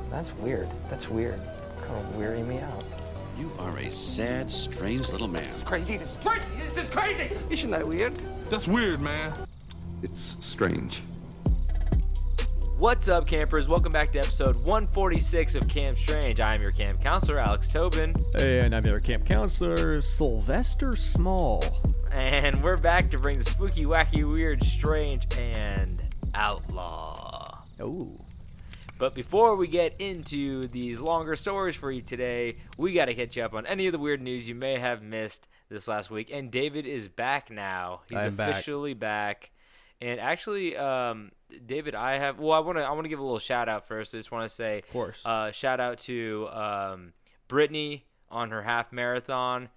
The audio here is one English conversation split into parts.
That's weird. That's weird. Kind of weirding me out. You are a sad, strange little man. Crazy. This is crazy. Isn't that weird? That's weird, man. It's strange. What's up, campers? Welcome back to episode 146 of Camp Strange. I am your camp counselor, Alex Tobin. Hey, and I'm your camp counselor, Sylvester Small. And we're back to bring the spooky, wacky, weird, strange, and outlaw. Oh. But before we get into these longer stories for you today, we got to catch up on any of the weird news you may have missed this last week. And David is back now. He's officially back. And actually, David, I want to give a little shout out first. I just want to say, of course, shout out to Brittany on her half marathon.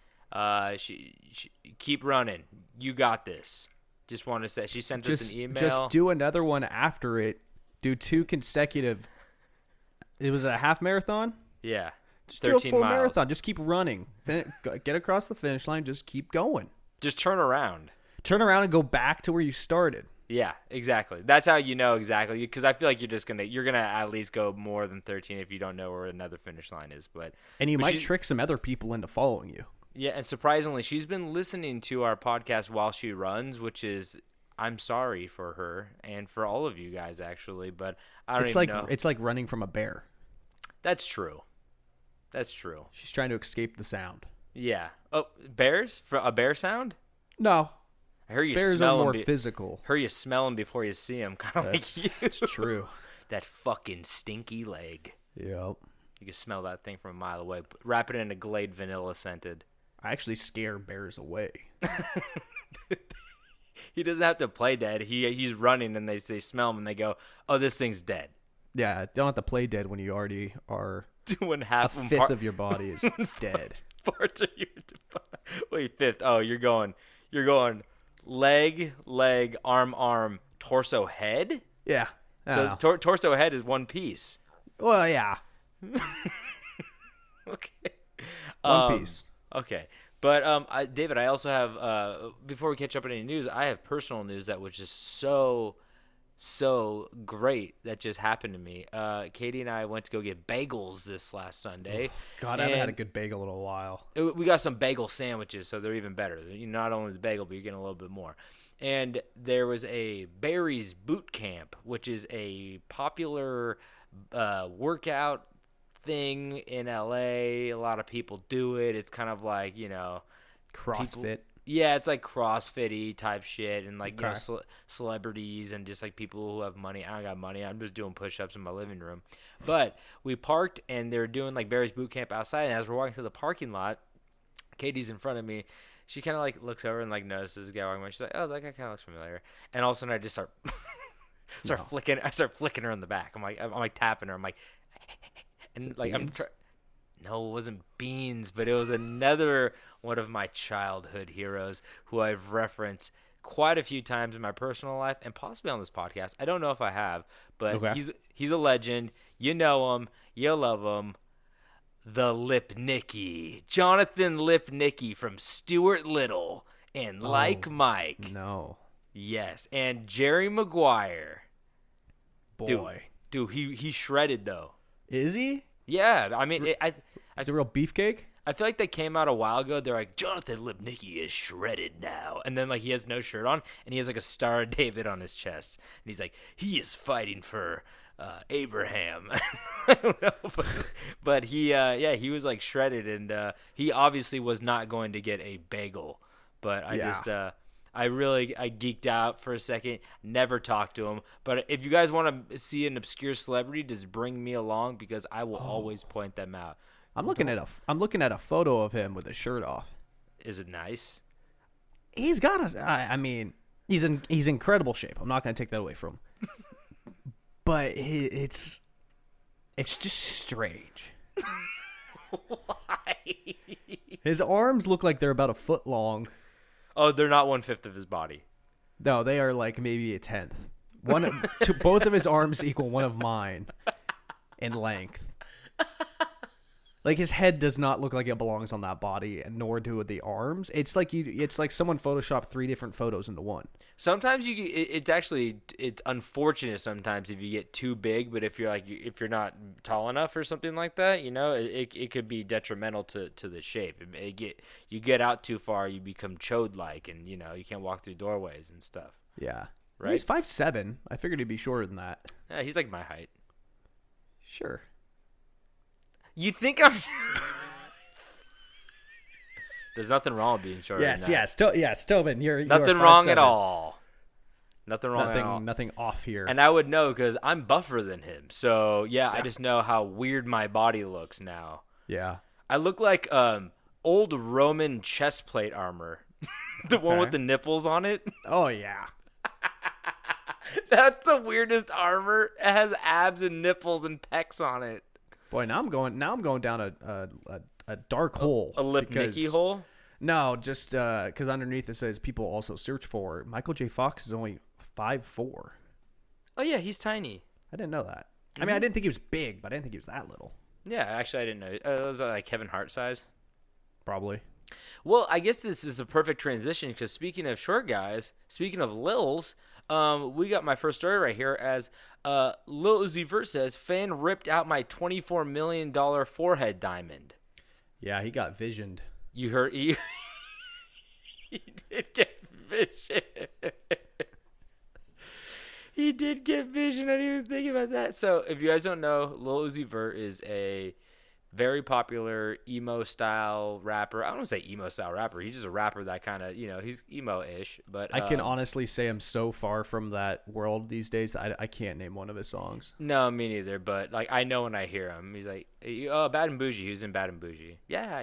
She keep running. You got this. Just want to say, she sent us an email. Just do another one after it. Do 2 consecutive. It was a half marathon? Yeah. Just do a full marathon. Just keep running. Get across the finish line. Just keep going. Just turn around. Turn around and go back to where you started. Yeah, exactly. That's how you know exactly. Because I feel like you're gonna at least go more than 13 if you don't know where another finish line is. But you might trick some other people into following you. Yeah, and surprisingly, she's been listening to our podcast while she runs, which is. I'm sorry for her and for all of you guys, actually, but I don't even know. It's like running from a bear. That's true. That's true. She's trying to escape the sound. Yeah. Oh, bears? For a bear sound? No. I hear you Bears smell are more physical. Hear you smell them before you see them, kind of like you. It's true. That fucking stinky leg. Yep. You can smell that thing from a mile away. Wrap it in a Glade vanilla scented. I actually scare bears away. He doesn't have to play dead. He's running, and they smell him, and they go, "Oh, this thing's dead." Yeah, don't have to play dead when you already are. When half a fifth of your body is dead. Parts of your wait, fifth. Oh, you're going leg, arm, torso, head. Yeah. So torso, head is one piece. Well, yeah. Okay. One piece. Okay. But David, I also have before we catch up on any news, I have personal news that was just so great that just happened to me. Katie and I went to go get bagels this last Sunday. Oh, God, I haven't had a good bagel in a while. We got some bagel sandwiches, so they're even better. Not only the bagel, but you're getting a little bit more. And there was a Barry's Boot Camp, which is a popular workout thing in LA. A lot of people do it. It's kind of like, CrossFit. Yeah, it's like CrossFit-y type shit, and like celebrities and just like people who have money. I don't got money. I'm just doing push-ups in my living room. But we parked, and they're doing like Barry's Boot Camp outside. And as we're walking through the parking lot, Katie's in front of me. She kind of like looks over and like notices the guy walking by. She's like, "Oh, that guy kind of looks familiar." And all of a sudden, I just start flicking. I start flicking her in the back. I'm like tapping her. I'm like. And like no, it wasn't Beans, but it was another one of my childhood heroes who I've referenced quite a few times in my personal life and possibly on this podcast. I don't know if I have, but okay. He's a legend. You know him, you love him. The Lipnicki, Jonathan Lipnicki from Stuart Little and Like Mike. No. Yes, and Jerry Maguire. Boy, dude, he's shredded though. Is he? Yeah, I mean, is it a real beefcake? I feel like they came out a while ago. They're like, Jonathan Lipnicki is shredded now, and then like he has no shirt on, and he has like a Star of David on his chest, and he's like, he is fighting for Abraham. I don't know, but he was like shredded, and he obviously was not going to get a bagel, but I geeked out for a second, never talked to him. But if you guys want to see an obscure celebrity, just bring me along because I will always point them out. I'm looking at a photo of him with his shirt off. Is it nice? He's got he's in incredible shape. I'm not going to take that away from him. But it's just strange. Why? His arms look like they're about a foot long. Oh, they're not 1/5 of his body. No, they are like maybe a 10th. Both of his arms equal one of mine in length. Like his head does not look like it belongs on that body, and nor do the arms. It's like someone photoshopped 3 different photos into one. Sometimes it's unfortunate sometimes if you get too big, but if you're not tall enough or something like that, it could be detrimental to the shape. You get out too far, you become chode like, and you can't walk through doorways and stuff. Yeah. Right? He's 5'7". I figured he'd be shorter than that. Yeah, he's like my height. Sure. You think I'm? There's nothing wrong with being shorter. Yes, than that. yes, Tobin, you're nothing wrong at all. Nothing wrong at all. Nothing off here. And I would know because I'm buffer than him. So yeah, I just know how weird my body looks now. Yeah. I look like old Roman chest plate armor, the one with the nipples on it. Oh yeah. That's the weirdest armor. It has abs and nipples and pecs on it. Boy, now I'm going down a dark hole. A lip Nicky hole? No, just because underneath it says people also search for. Michael J. Fox is only 5'4". Oh yeah, he's tiny. I didn't know that. I mean, I didn't think he was big, but I didn't think he was that little. Yeah, actually, I didn't know. It was like Kevin Hart size. Probably. Well, I guess this is a perfect transition because speaking of short guys, speaking of Lils, we got my first story right here as Lil Uzi Vert says, fan ripped out my $24 million forehead diamond. Yeah, he got visioned. You heard? He did get vision. He did get vision. I didn't even think about that. So if you guys don't know, Lil Uzi Vert is a very popular emo-style rapper. I don't want to say emo-style rapper. He's just a rapper that kind of, he's emo-ish. But I can honestly say I'm so far from that world these days that I can't name one of his songs. No, me neither. But, I know when I hear him. He's like, oh, Bad and Bougie. He was in Bad and Bougie. Yeah.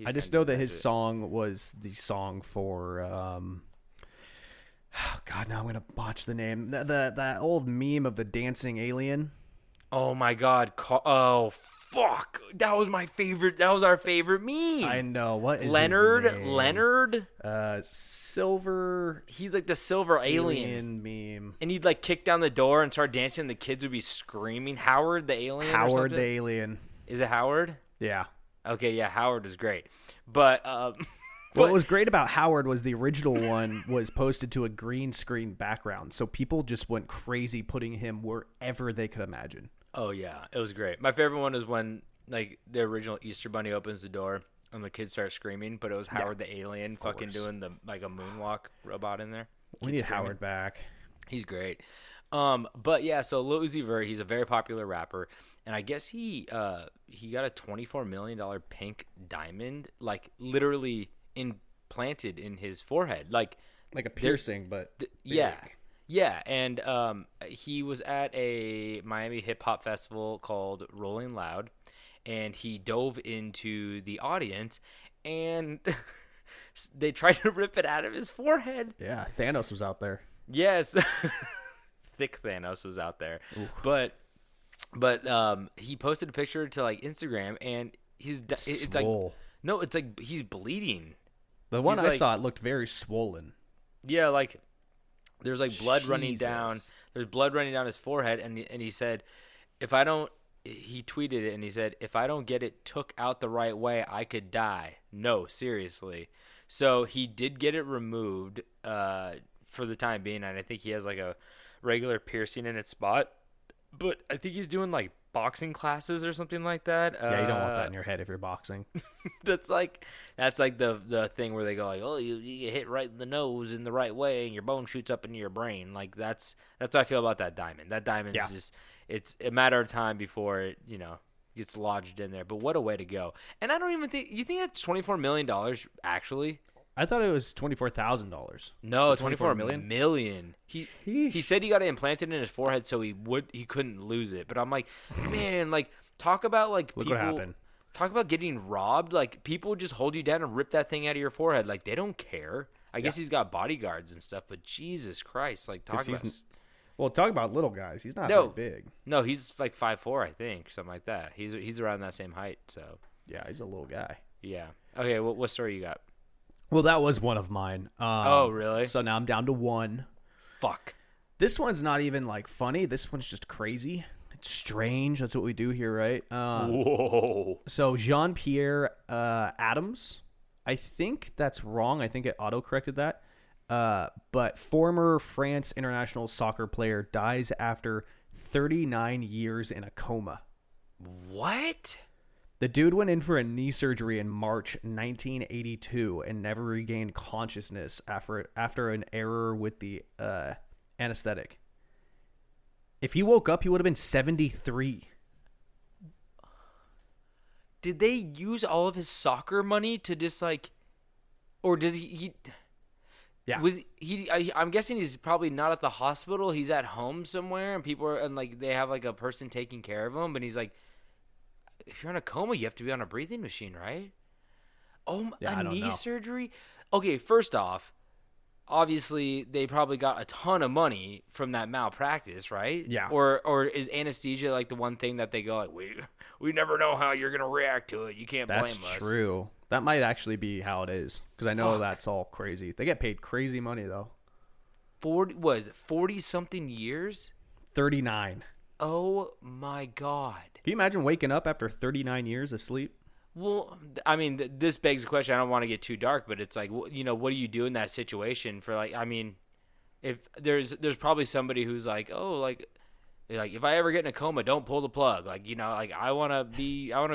I just know that his song was the song for... oh, God, now I'm going to botch the name. That old meme of the dancing alien. Oh, my God. Oh, fuck. That was my favorite. That was our favorite meme. I know. What is Leonard? his name? Leonard? Silver. He's like the silver alien meme. And he'd kick down the door and start dancing and the kids would be screaming. Howard the alien? Howard the alien. Is it Howard? Yeah. Okay, yeah, Howard was great. But what was great about Howard was the original one was posted to a green screen background. So people just went crazy putting him wherever they could imagine. Oh, yeah. It was great. My favorite one is when, the original Easter Bunny opens the door and the kids start screaming, but it was Howard the alien fucking doing a moonwalk robot in there. We need Howard back. He's great. But, yeah, so Lil Uzi Vert, he's a very popular rapper, and I guess he got a $24 million pink diamond, literally implanted in his forehead. Like a piercing, but big. Yeah, and he was at a Miami hip-hop festival called Rolling Loud, and he dove into the audience, and they tried to rip it out of his forehead. Yeah, Thanos was out there. Yes. Thick Thanos was out there. Oof. But he posted a picture to, Instagram, and it's swole. It's like he's bleeding. The one I saw, it looked very swollen. Yeah, there's blood running down. There's blood running down his forehead, and he said, he tweeted it, and he said, if I don't get it took out the right way, I could die. No, seriously. So he did get it removed for the time being, and I think he has a regular piercing in its spot. But I think he's doing boxing classes or something like that. Yeah, you don't want that in your head if you're boxing. that's the thing where they go oh, you get hit right in the nose in the right way and your bone shoots up into your brain. That's how I feel about that diamond. That diamond is just, it's a matter of time before it gets lodged in there. But what a way to go! And I don't even think you think that's $24 million actually. I thought it was $24,000. No, 24 million. He said he got it implanted in his forehead so he couldn't lose it. But I'm like, man, talk about look people, what happened. Talk about getting robbed. People just hold you down and rip that thing out of your forehead. They don't care. I guess he's got bodyguards and stuff, but Jesus Christ, talk about little guys. He's not very big. No, he's 5'4", I think, something like that. He's around that same height. So yeah, he's a little guy. Yeah. Okay, what story you got? Well, that was one of mine. Oh, really? So now I'm down to one. Fuck. This one's not even funny. This one's just crazy. It's strange. That's what we do here, right? Whoa. So Jean-Pierre Adams, I think that's wrong. I think it auto-corrected that. But former France international soccer player dies after 39 years in a coma. What? The dude went in for a knee surgery in March 1982 and never regained consciousness after an error with the anesthetic. If he woke up, he would have been 73. Did they use all of his soccer money to just like, or does he Yeah. Was he? I'm guessing he's probably not at the hospital. He's at home somewhere, and people are, and like they have like a person taking care of him. But he's like, if you're in a coma, you have to be on a breathing machine, right? Oh, Yeah, a I don't knee know. surgery. Okay, first off, obviously they probably got a ton of money from that malpractice, right? Yeah. Or is anesthesia like the one thing that they go like, we never know how you're gonna react to it. You can't blame us. That's true. That might actually be how it is, because I know Fuck. that's all crazy. They get paid crazy money though. 40 something years? 39. Oh my god. Can you imagine waking up after 39 years asleep? Well, I mean, this begs the question. I don't want to get too dark, but it's like, what do you do in that situation? For like, I mean, if there's probably somebody who's like, oh, like if I ever get in a coma, don't pull the plug. Like, like I want to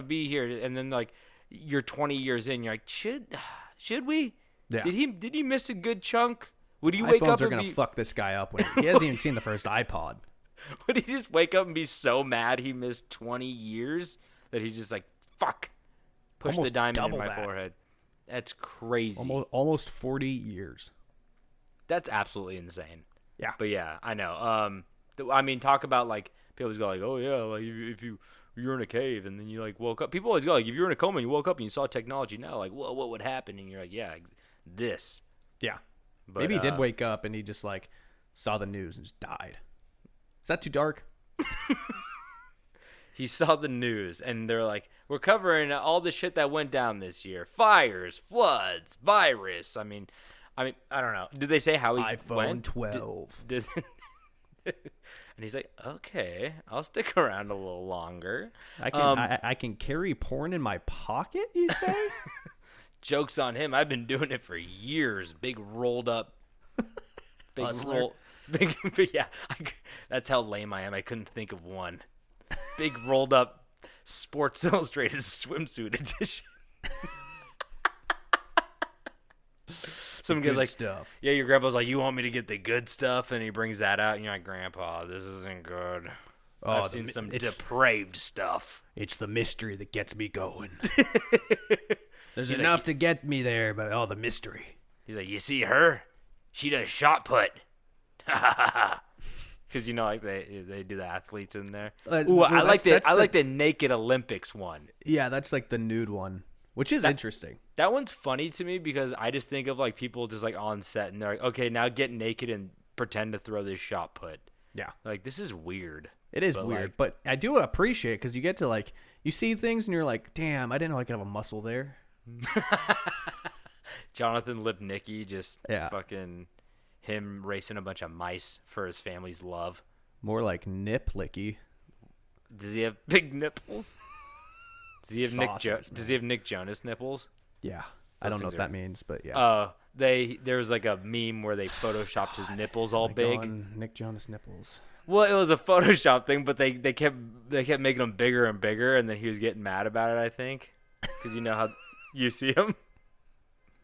be here. And then like you're 20 years in, you're like, should we? Yeah. Did he miss a good chunk? Would he wake iPhones up are and gonna be, fuck this guy up when he hasn't even seen the first iPod. would he just wake up and be so mad he missed 20 years that he's just like, fuck, push the Almost diamond in double my that. forehead? That's crazy. Almost 40 years. That's absolutely insane. Yeah. But yeah, I know. I mean, talk about like people always go like, oh yeah, like if you're in a cave and then you like woke up. People always go like, if you're in a coma and you woke up and you saw technology now, like, whoa, what would happen? And you're like, yeah, this. Yeah. But, Maybe he did wake up and he just like saw the news and just died. Is that too dark? He saw the news and they're like, we're covering all the shit that went down this year: fires, floods, virus. I mean, I don't know. Did they say how he iPhone went? 12. Did and he's like, okay, I'll stick around a little longer. I can carry porn in my pocket, you say? Joke's on him. I've been doing it for years. Big rolled up. Big Hustler. roll. Big, yeah. That's how lame I am. I couldn't think of one. Big rolled up Sports Illustrated swimsuit edition. Some guy's Good like, stuff. yeah, your grandpa's like, you want me to get the good stuff? And he brings that out, and you're like, Grandpa, this isn't good. I've seen some depraved stuff. It's the mystery that gets me going. There's He's enough like- to get me there, but all the mystery. He's like, you see her? She does shot put. Because like they do the athletes in there. Ooh, well, I like that's I like the naked Olympics one. Yeah, that's like the nude one, which is interesting. That one's funny to me because I just think of like people just like on set and they're like, okay, now get naked and pretend to throw this shot put. Yeah. Like, this is weird. It is But, weird, like- but I do appreciate it because you get to like, you see things and you're like, damn, I didn't know I could have a muscle there. Jonathan Lipnicki just Yeah. fucking him racing a bunch of mice for his family's love. More like nip licky. Does he have big nipples? Does he have Saucers, Does he have Nick Jonas nipples? Yeah. I don't know things what are- that means, but yeah. There was like a meme where they photoshopped his nipples all big. Nick Jonas nipples. Well, it was a Photoshop thing, but they kept making them bigger and bigger, and then he was getting mad about it, I think, because you know how you see them,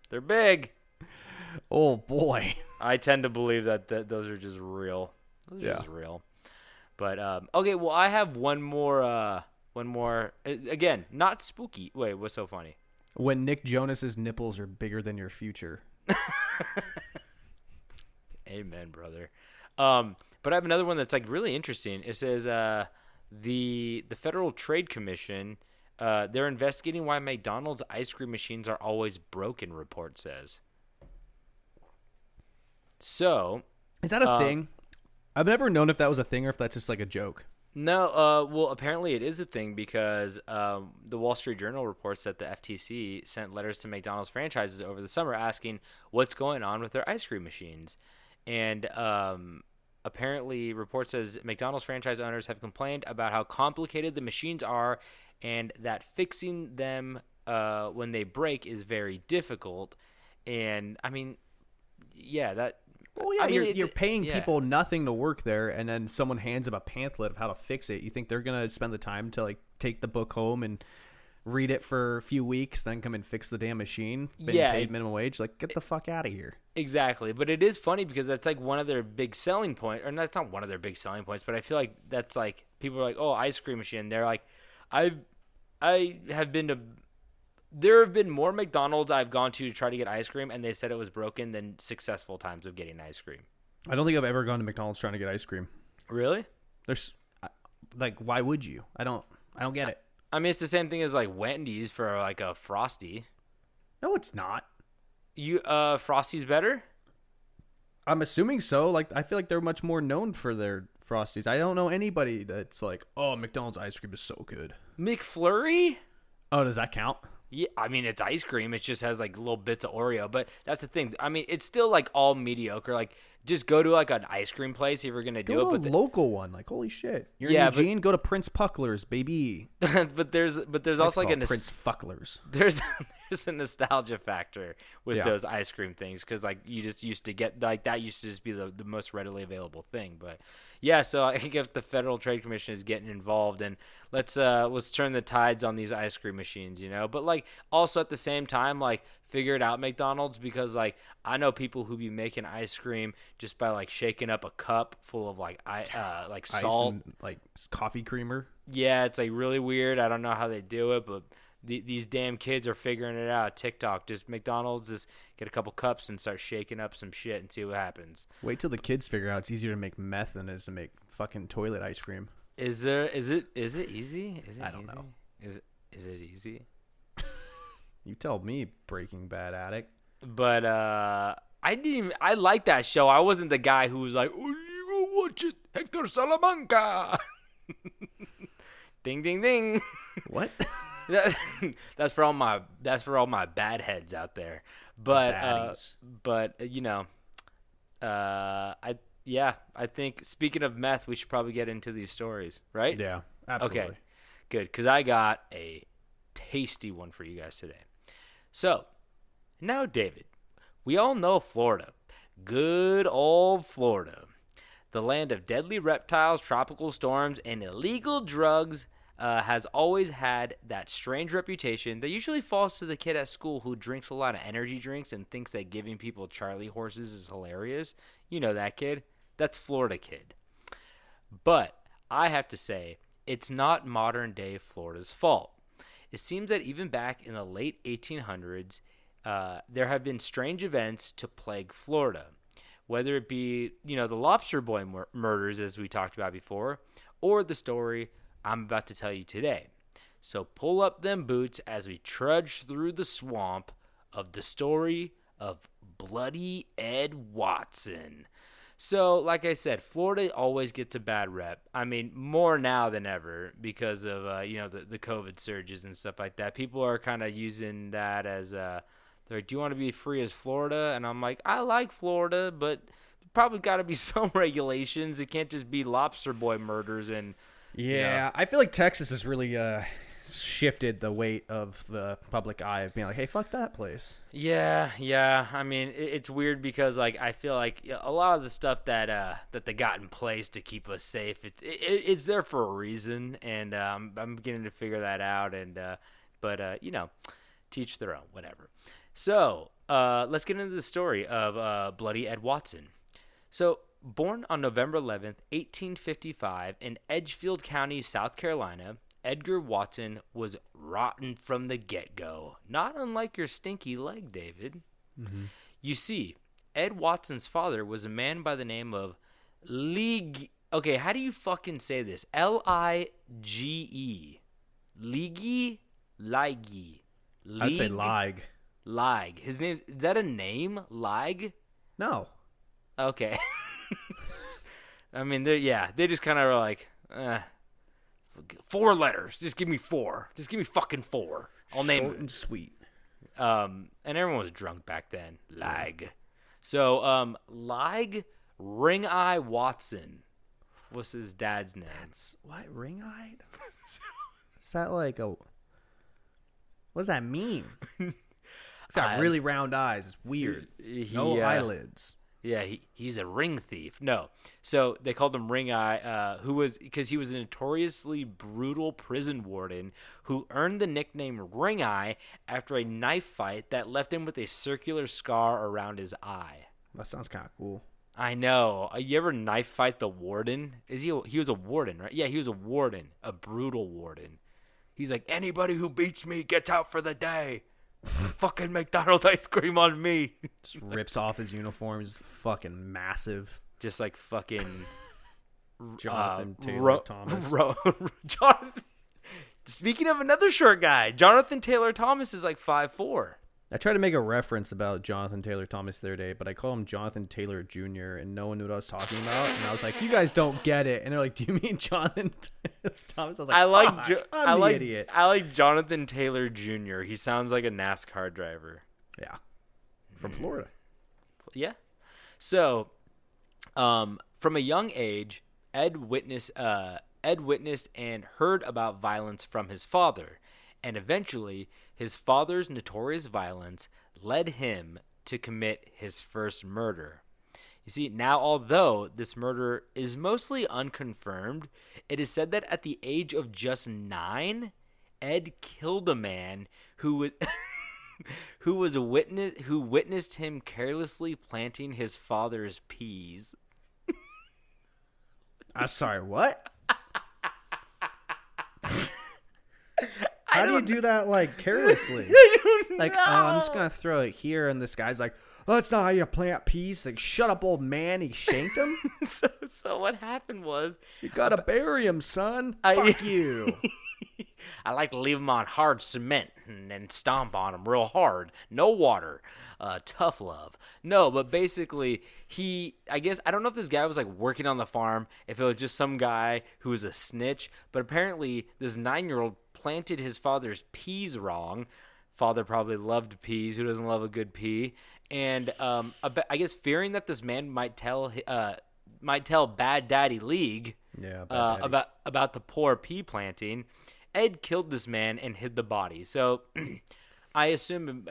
they're big. Oh boy. I tend to believe that those are just real. Those are just real. But okay, well, I have one more. Again, not spooky. Wait, what's so funny? When Nick Jonas's nipples are bigger than your future. Amen, brother. But I have another one that's like really interesting. It says the Federal Trade Commission they're investigating why McDonald's ice cream machines are always broken. Report says. So, Is that a thing? I've never known if that was a thing or if that's just like a joke. no. Well, apparently it is a thing because the Wall Street Journal reports that the FTC sent letters to McDonald's franchises over the summer asking what's going on with their ice cream machines, and apparently, report says McDonald's franchise owners have complained about how complicated the machines are, and that fixing them when they break is very difficult. And I mean, yeah, that. Well, yeah, I mean, you're paying yeah. people nothing to work there, and then someone hands them a pamphlet of how to fix it. You think they're gonna spend the time to like take the book home and read it for a few weeks, then come and fix the damn machine? Being paid minimum wage. Like, get the fuck out of here. Exactly, but it is funny because that's like one of their big selling points, or that's not one of their big selling points, but I feel like that's like people are like, oh, ice cream machine. They're like, I have been to. There have been more McDonald's I've gone to try to get ice cream, and they said it was broken than successful times of getting ice cream. I don't think I've ever gone to McDonald's trying to get ice cream. Really? There's like, why would you? I don't get it. I mean, it's the same thing as like Wendy's for like a Frosty. No, it's not. Frosty's better? I'm assuming so. Like, I feel like they're much more known for their Frosties. I don't know anybody that's like, oh, McDonald's ice cream is so good. McFlurry? Oh, does that count? Yeah, I mean, it's ice cream. It just has like little bits of Oreo, but that's the thing. I mean, it's still like all mediocre. Like, just go to like an ice cream place if you're gonna do it. Go But to a local one. Like, holy shit. You're Yeah, in Eugene, go to Prince Puckler's, baby. but there's also like a Prince Fuckler's. there's a nostalgia factor with Yeah. those ice cream things because like you just used to get like that used to just be the most readily available thing. But yeah, so I think if the Federal Trade Commission is getting involved, and let's turn the tides on these ice cream machines, you know. But like also at the same time, like figure it out, McDonald's, because like I know people who be making ice cream just by like shaking up a cup full of like like salt, Ice and, like, coffee creamer. Yeah, it's like really weird. I don't know how they do it, but these damn kids are figuring it out. TikTok, just McDonald's, just get a couple cups and start shaking up some shit and see what happens. Wait till the kids figure out it's easier to make meth than it is to make fucking toilet ice cream. Is it easy? Is it I don't know. Is it easy? You tell me, Breaking Bad addict. But I like that show. I wasn't the guy who was like, oh, you go watch it, Hector Salamanca. Ding ding ding. What? That's for all my bad heads out there. But Baddies. you know, I think speaking of meth, we should probably get into these stories, right? Yeah, absolutely. Okay, good, because I got a tasty one for you guys today. So, now, David, we all know Florida. Good old Florida. The land of deadly reptiles, tropical storms, and illegal drugs has always had that strange reputation that usually falls to the kid at school who drinks a lot of energy drinks and thinks that giving people Charlie horses is hilarious. You know that kid. That's Florida kid. But I have to say, it's not modern-day Florida's fault. It seems that even back in the late 1800s, there have been strange events to plague Florida, whether it be, you know, the Lobster Boy murders, as we talked about before, or the story I'm about to tell you today. So pull up them boots as we trudge through the swamp of the story of Bloody Ed Watson. So, like I said, Florida always gets a bad rep. I mean, more now than ever because of, the COVID surges and stuff like that. People are kind of using that as, they're like, do you want to be free as Florida? And I'm like, I like Florida, but there probably got to be some regulations. It can't just be Lobster Boy murders and... Yeah, I feel like Texas has really shifted the weight of the public eye of being like, hey, fuck that place. Yeah. I mean, it's weird because like I feel like a lot of the stuff that they got in place to keep us safe, it's there for a reason, and I'm beginning to figure that out. And but teach their own, whatever. So let's get into the story of Bloody Ed Watson. So. Born on November 11th, 1855, in Edgefield County, South Carolina, Edgar Watson was rotten from the get-go, not unlike your stinky leg, David. Mm-hmm. You see, Ed Watson's father was a man by the name of Lige. Okay, how do you fucking say this? Lige. Lige? Lige. I'd say Lig. Lig. His name, is that a name? Lig? No. Okay. I mean, they just kind of are like, 4 letters. Just give me 4. Just give me fucking 4. I'll name it. Short and sweet. And everyone was drunk back then. Lag. So, Lag Ring Eye Watson was his dad's name. What, ring-eyed? Is that like a... What does that mean? He's got really round eyes. It's weird. No eyelids. Yeah, he's a ring thief. No. So they called him Ring Eye, because he was a notoriously brutal prison warden who earned the nickname Ring Eye after a knife fight that left him with a circular scar around his eye. That sounds kind of cool. I know. You ever knife fight the warden? He was a warden, right? Yeah, he was a warden, a brutal warden. He's like, anybody who beats me gets out for the day. Fucking McDonald's ice cream on me. Just rips off his uniform. He's fucking massive. Just like fucking Jonathan Taylor Thomas. Jonathan. Speaking of another short guy, Jonathan Taylor Thomas is like 5'4". I tried to make a reference about Jonathan Taylor Thomas the other day, but I called him Jonathan Taylor Jr. and no one knew what I was talking about. And I was like, "You guys don't get it." And they're like, "Do you mean Jonathan Taylor Thomas?" I was like, I'm the idiot. I like Jonathan Taylor Jr. He sounds like a NASCAR driver. Yeah, from Florida. Yeah. So, from a young age, Ed witnessed and heard about violence from his father, and eventually his father's notorious violence led him to commit his first murder. You see, now although this murder is mostly unconfirmed, it is said that at the age of just 9, Ed killed a man who witnessed him carelessly planting his father's peas. I'm sorry, what? How do you do that, like, carelessly? Like, oh, I'm just going to throw it here, and this guy's like, oh, that's not how you plant peas. Like, shut up, old man. He shanked him? So what happened was... You got to bury him, son. Fuck you. I like to leave him on hard cement and then stomp on him real hard. No water. Tough love. No, but basically, I don't know if this guy was, like, working on the farm, if it was just some guy who was a snitch, but apparently this 9-year-old planted his father's peas wrong. Father probably loved peas. Who doesn't love a good pea? And I guess fearing that this man might tell Bad Daddy League about the poor pea planting, Ed killed this man and hid the body. So I assume,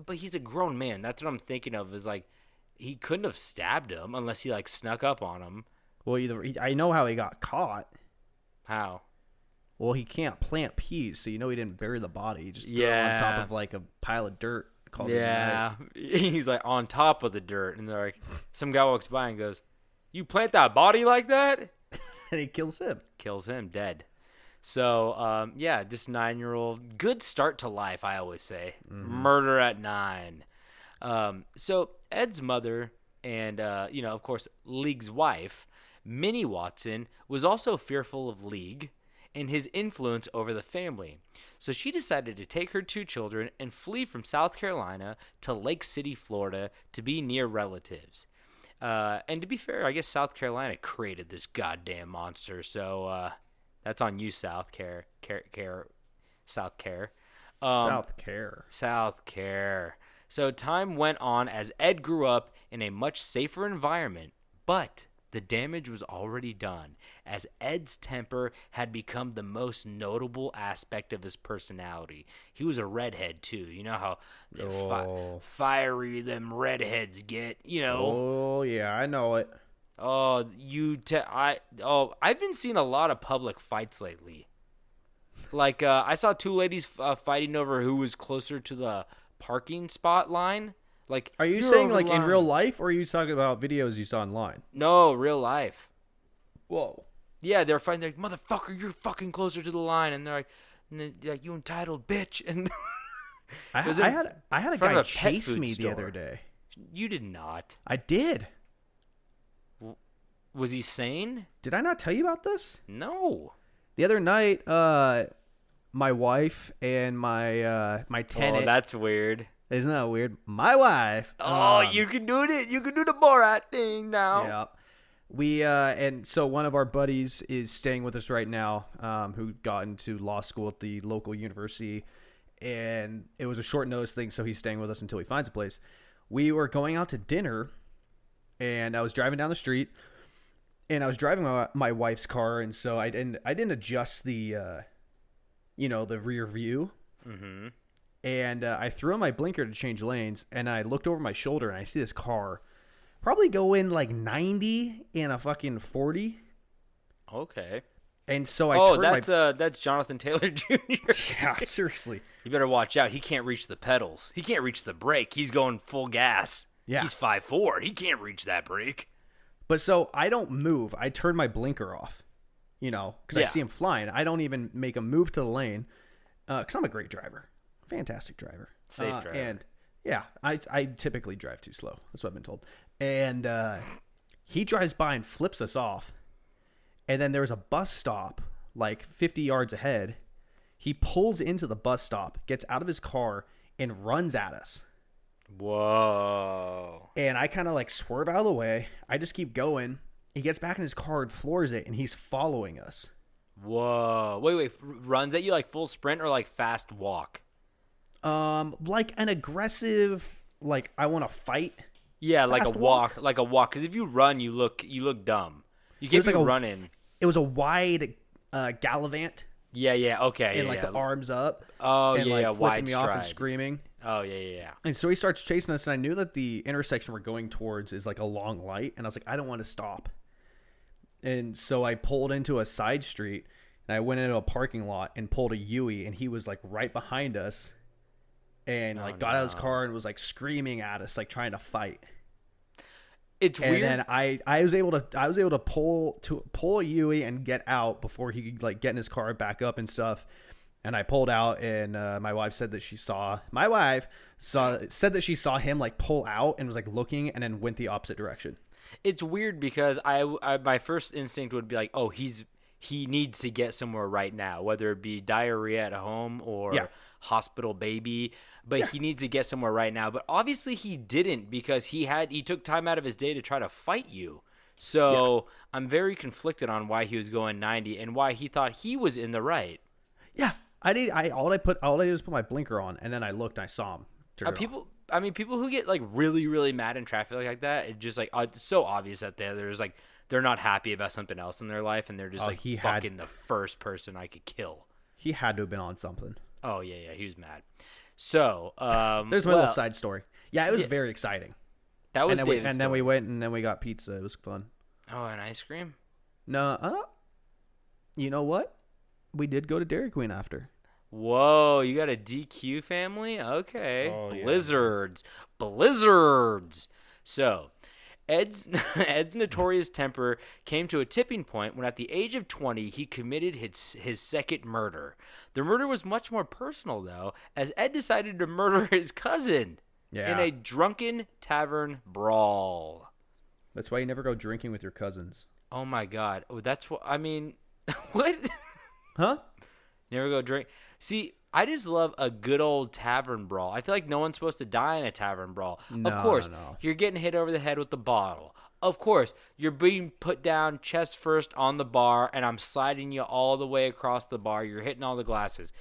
but he's a grown man. That's what I'm thinking of. Is like he couldn't have stabbed him unless he like snuck up on him. Well, I know how he got caught. How? Well, he can't plant peas, so you know he didn't bury the body. He just threw it on top of like a pile of dirt. He's like on top of the dirt, and they're like, some guy walks by and goes, "You plant that body like that?" And he kills him. Kills him dead. So just 9-year-old, good start to life. I always say, murder at 9. So Ed's mother and of course League's wife, Minnie Watson, was also fearful of League and his influence over the family. So she decided to take her 2 children and flee from South Carolina to Lake City, Florida, to be near relatives. And to be fair, I guess South Carolina created this goddamn monster. So that's on you, South Care. South Care. So time went on as Ed grew up in a much safer environment, but the damage was already done, as Ed's temper had become the most notable aspect of his personality. He was a redhead, too. You know how fiery them redheads get, you know. Oh, yeah, I know it. Oh, I've been seeing a lot of public fights lately. Like, I saw 2 ladies fighting over who was closer to the parking spot line. Like, are you saying like in real life, or are you talking about videos you saw online? No, real life. Whoa. Yeah, they're fighting. They're like, "Motherfucker, you're fucking closer to the line," and they're like, "You entitled bitch." And I had a guy chase me the other day. You did not. I did. Was he sane? Did I not tell you about this? No. The other night, my wife and my tenant. Oh, that's weird. Isn't that weird? My wife. Oh, you can do it. You can do the Borat thing now. Yeah. We and so one of our buddies is staying with us right now, who got into law school at the local university, and it was a short notice thing, so he's staying with us until he finds a place. We were going out to dinner, and I was driving down the street, and I was driving my wife's car, and so I didn't adjust the the rear view. Mm-hmm. And I threw on my blinker to change lanes, and I looked over my shoulder, and I see this car probably go in like 90 in a fucking 40. Okay. And so I turned that's Jonathan Taylor Jr. Yeah, seriously. You better watch out. He can't reach the pedals. He can't reach the brake. He's going full gas. Yeah. He's 5'4". He can't reach that brake. But so I don't move. I turn my blinker off, because I see him flying. I don't even make a move to the lane because I'm a great driver. Fantastic driver. Safe driver. And yeah, I typically drive too slow. That's what I've been told. And he drives by and flips us off. And then there's a bus stop like 50 yards ahead. He pulls into the bus stop, gets out of his car, and runs at us. Whoa. And I kind of like swerve out of the way. I just keep going. He gets back in his car and floors it, and he's following us. Whoa. Wait. Runs at you like full sprint or like fast walk? Like an aggressive, like I want to fight. Yeah, like a walk. Like a walk. Because if you run, you look dumb. You can't be running. It was a wide gallivant. Yeah. Okay. And like the arms up. Oh, and, yeah, like flipping me off and screaming. Oh, yeah. And so he starts chasing us, and I knew that the intersection we're going towards is like a long light, and I was like, I don't want to stop. And so I pulled into a side street, and I went into a parking lot and pulled a Yui, and he was like right behind us, and got out of his car and was like screaming at us, like trying to fight. It's weird. And then I was able to pull a Yui and get out before he could like get in his car, back up and stuff. And I pulled out, and my wife said that she saw him like pull out and was like looking, and then went the opposite direction. It's weird because I my first instinct would be like, oh, he needs to get somewhere right now, whether it be diarrhea at home or hospital baby, but he needs to get somewhere right now. But obviously he didn't, because he took time out of his day to try to fight you. So I'm very conflicted on why he was going 90 and why he thought he was in the right. Yeah. All I did was put my blinker on, and then I looked and I saw him. People who get like really, really mad in traffic like that, it's just like it's so obvious that they're not happy about something else in their life, and they're just the first person I could kill. He had to have been on something. Oh yeah, he was mad. So there's my little side story. Yeah, it was very exciting. That was then we went and then we got pizza. It was fun. Oh, and ice cream? No, you know what? We did go to Dairy Queen after. Whoa, you got a DQ family? Okay. Oh, Blizzards. So, Ed's notorious temper came to a tipping point when at the age of 20, he committed his second murder. The murder was much more personal, though, as Ed decided to murder his cousin in a drunken tavern brawl. That's why you never go drinking with your cousins. Oh, my God. Oh, that's what, I mean, what? Huh? Never go drink. See, I just love a good old tavern brawl. I feel like no one's supposed to die in a tavern brawl. Of course, you're getting hit over the head with the bottle. Of course, you're being put down chest first on the bar, and I'm sliding you all the way across the bar. You're hitting all the glasses.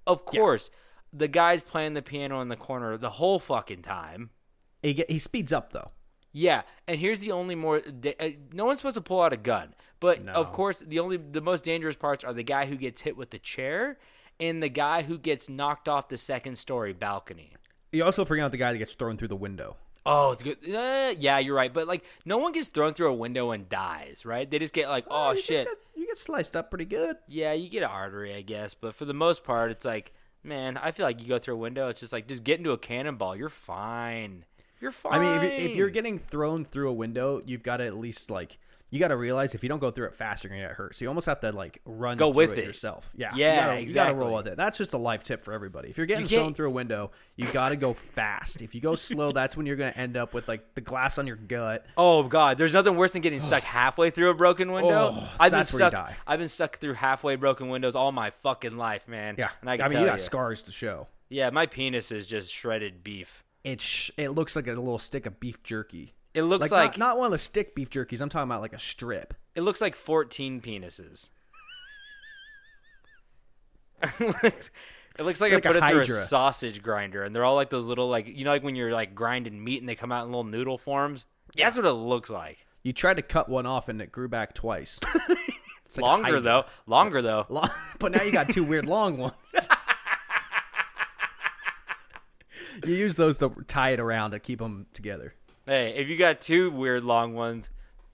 Of course, the guy's playing the piano in the corner the whole fucking time. He speeds up, though. Yeah, and here's the only more no one's supposed to pull out a gun, but of course the most dangerous parts are the guy who gets hit with the chair and the guy who gets knocked off the second story balcony. You also forget about the guy that gets thrown through the window. Oh, it's good. Yeah, you're right, but like no one gets thrown through a window and dies, right? They just get like, oh shit, you get sliced up pretty good. Yeah, you get an artery, I guess, but for the most part, it's like, man, I feel like you go through a window, it's just like just get into a cannonball, you're fine. You're fine. I mean, if you're getting thrown through a window, you've got to at least you got to realize if you don't go through it fast, you're gonna get hurt. So you almost have to run through it yourself. Yeah, exactly. You got to roll with it. That's just a life tip for everybody. If you're getting thrown through a window, you got to go fast. If you go slow, that's when you're gonna end up with the glass on your gut. Oh God, there's nothing worse than getting stuck halfway through a broken window. That's where you die. I've been stuck through halfway broken windows all my fucking life, man. Yeah, and I mean, you got scars to show. Yeah, my penis is just shredded beef. It looks like a little stick of beef jerky. It looks like not one of the stick beef jerkies. I'm talking about like a strip. It looks like 14 penises. It looks like I put it through a sausage grinder, and they're all like those little like when you're like grinding meat and they come out in little noodle forms. That's what it looks like. You tried to cut one off and it grew back twice. It's like a Longer hydra. though. But now you got two weird long ones. You use those to tie it around to keep them together. Hey, if you got two weird long ones,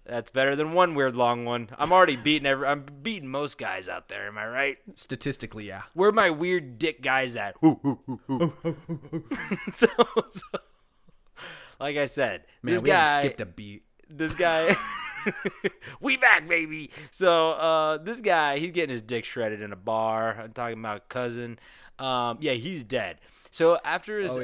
that's better than one weird long one. I'm already I'm beating most guys out there. Am I right? Statistically, yeah. Where are my weird dick guys at? so, like I said, Man, this we haven't guy skipped a beat. This guy, we back, baby. So this guy, he's getting his dick shredded in a bar. I'm talking about cousin. Yeah, he's dead. So after his,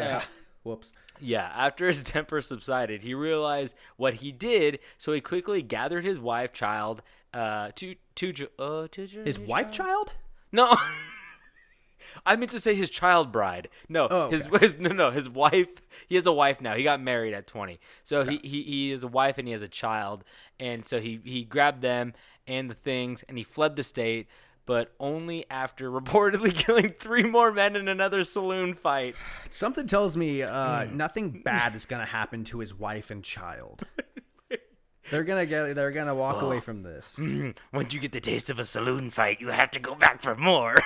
Whoops. Yeah, after his temper subsided, he realized what he did. So he quickly gathered his wife, child, His wife, child? No. I meant to say his child bride. No, his wife. He has a wife now. He got married at 20. So he has a wife and he has a child. And so he grabbed them and the things and he fled the state, but only after reportedly killing 3 more men in another saloon fight. Something tells me nothing bad is gonna happen to his wife and child. They're gonna walk away from this. Once you get the taste of a saloon fight, you have to go back for more.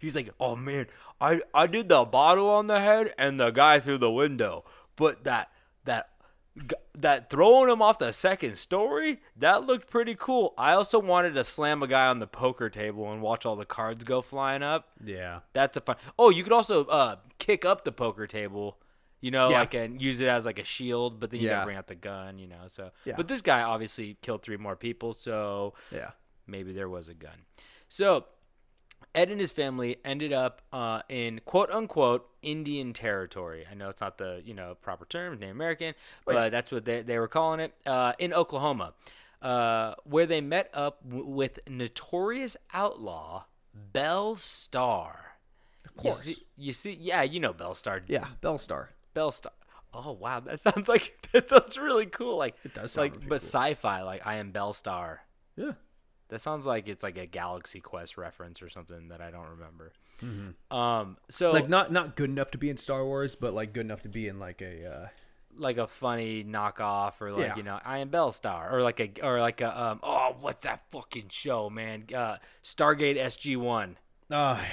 He's like, oh man, I did the bottle on the head and the guy through the window, but that throwing him off the second story, that looked pretty cool. I also wanted to slam a guy on the poker table and watch all the cards go flying up. Yeah, that's a fun. Oh, you could also kick up the poker table, like and use it as like a shield, but then you gotta bring out the gun, So, but this guy obviously killed 3 more people, so maybe there was a gun. So Ed and his family ended up in quote-unquote Indian territory. I know it's not the proper term, Native American, but that's what they were calling it, in Oklahoma, where they met up with notorious outlaw Belle Starr. Of course. You see, you know Belle Starr. Yeah, Belle Starr. Belle Starr. Oh, wow, that sounds really cool. Like, it does sound but really cool. Sci-fi, like I am Belle Starr. Yeah. That sounds like it's like a Galaxy Quest reference or something that I don't remember. Mm-hmm. So like not good enough to be in Star Wars, but like good enough to be in like a funny knockoff or like I am Belle Starr or like a what's that fucking show, man? Stargate SG-1. Oh yeah.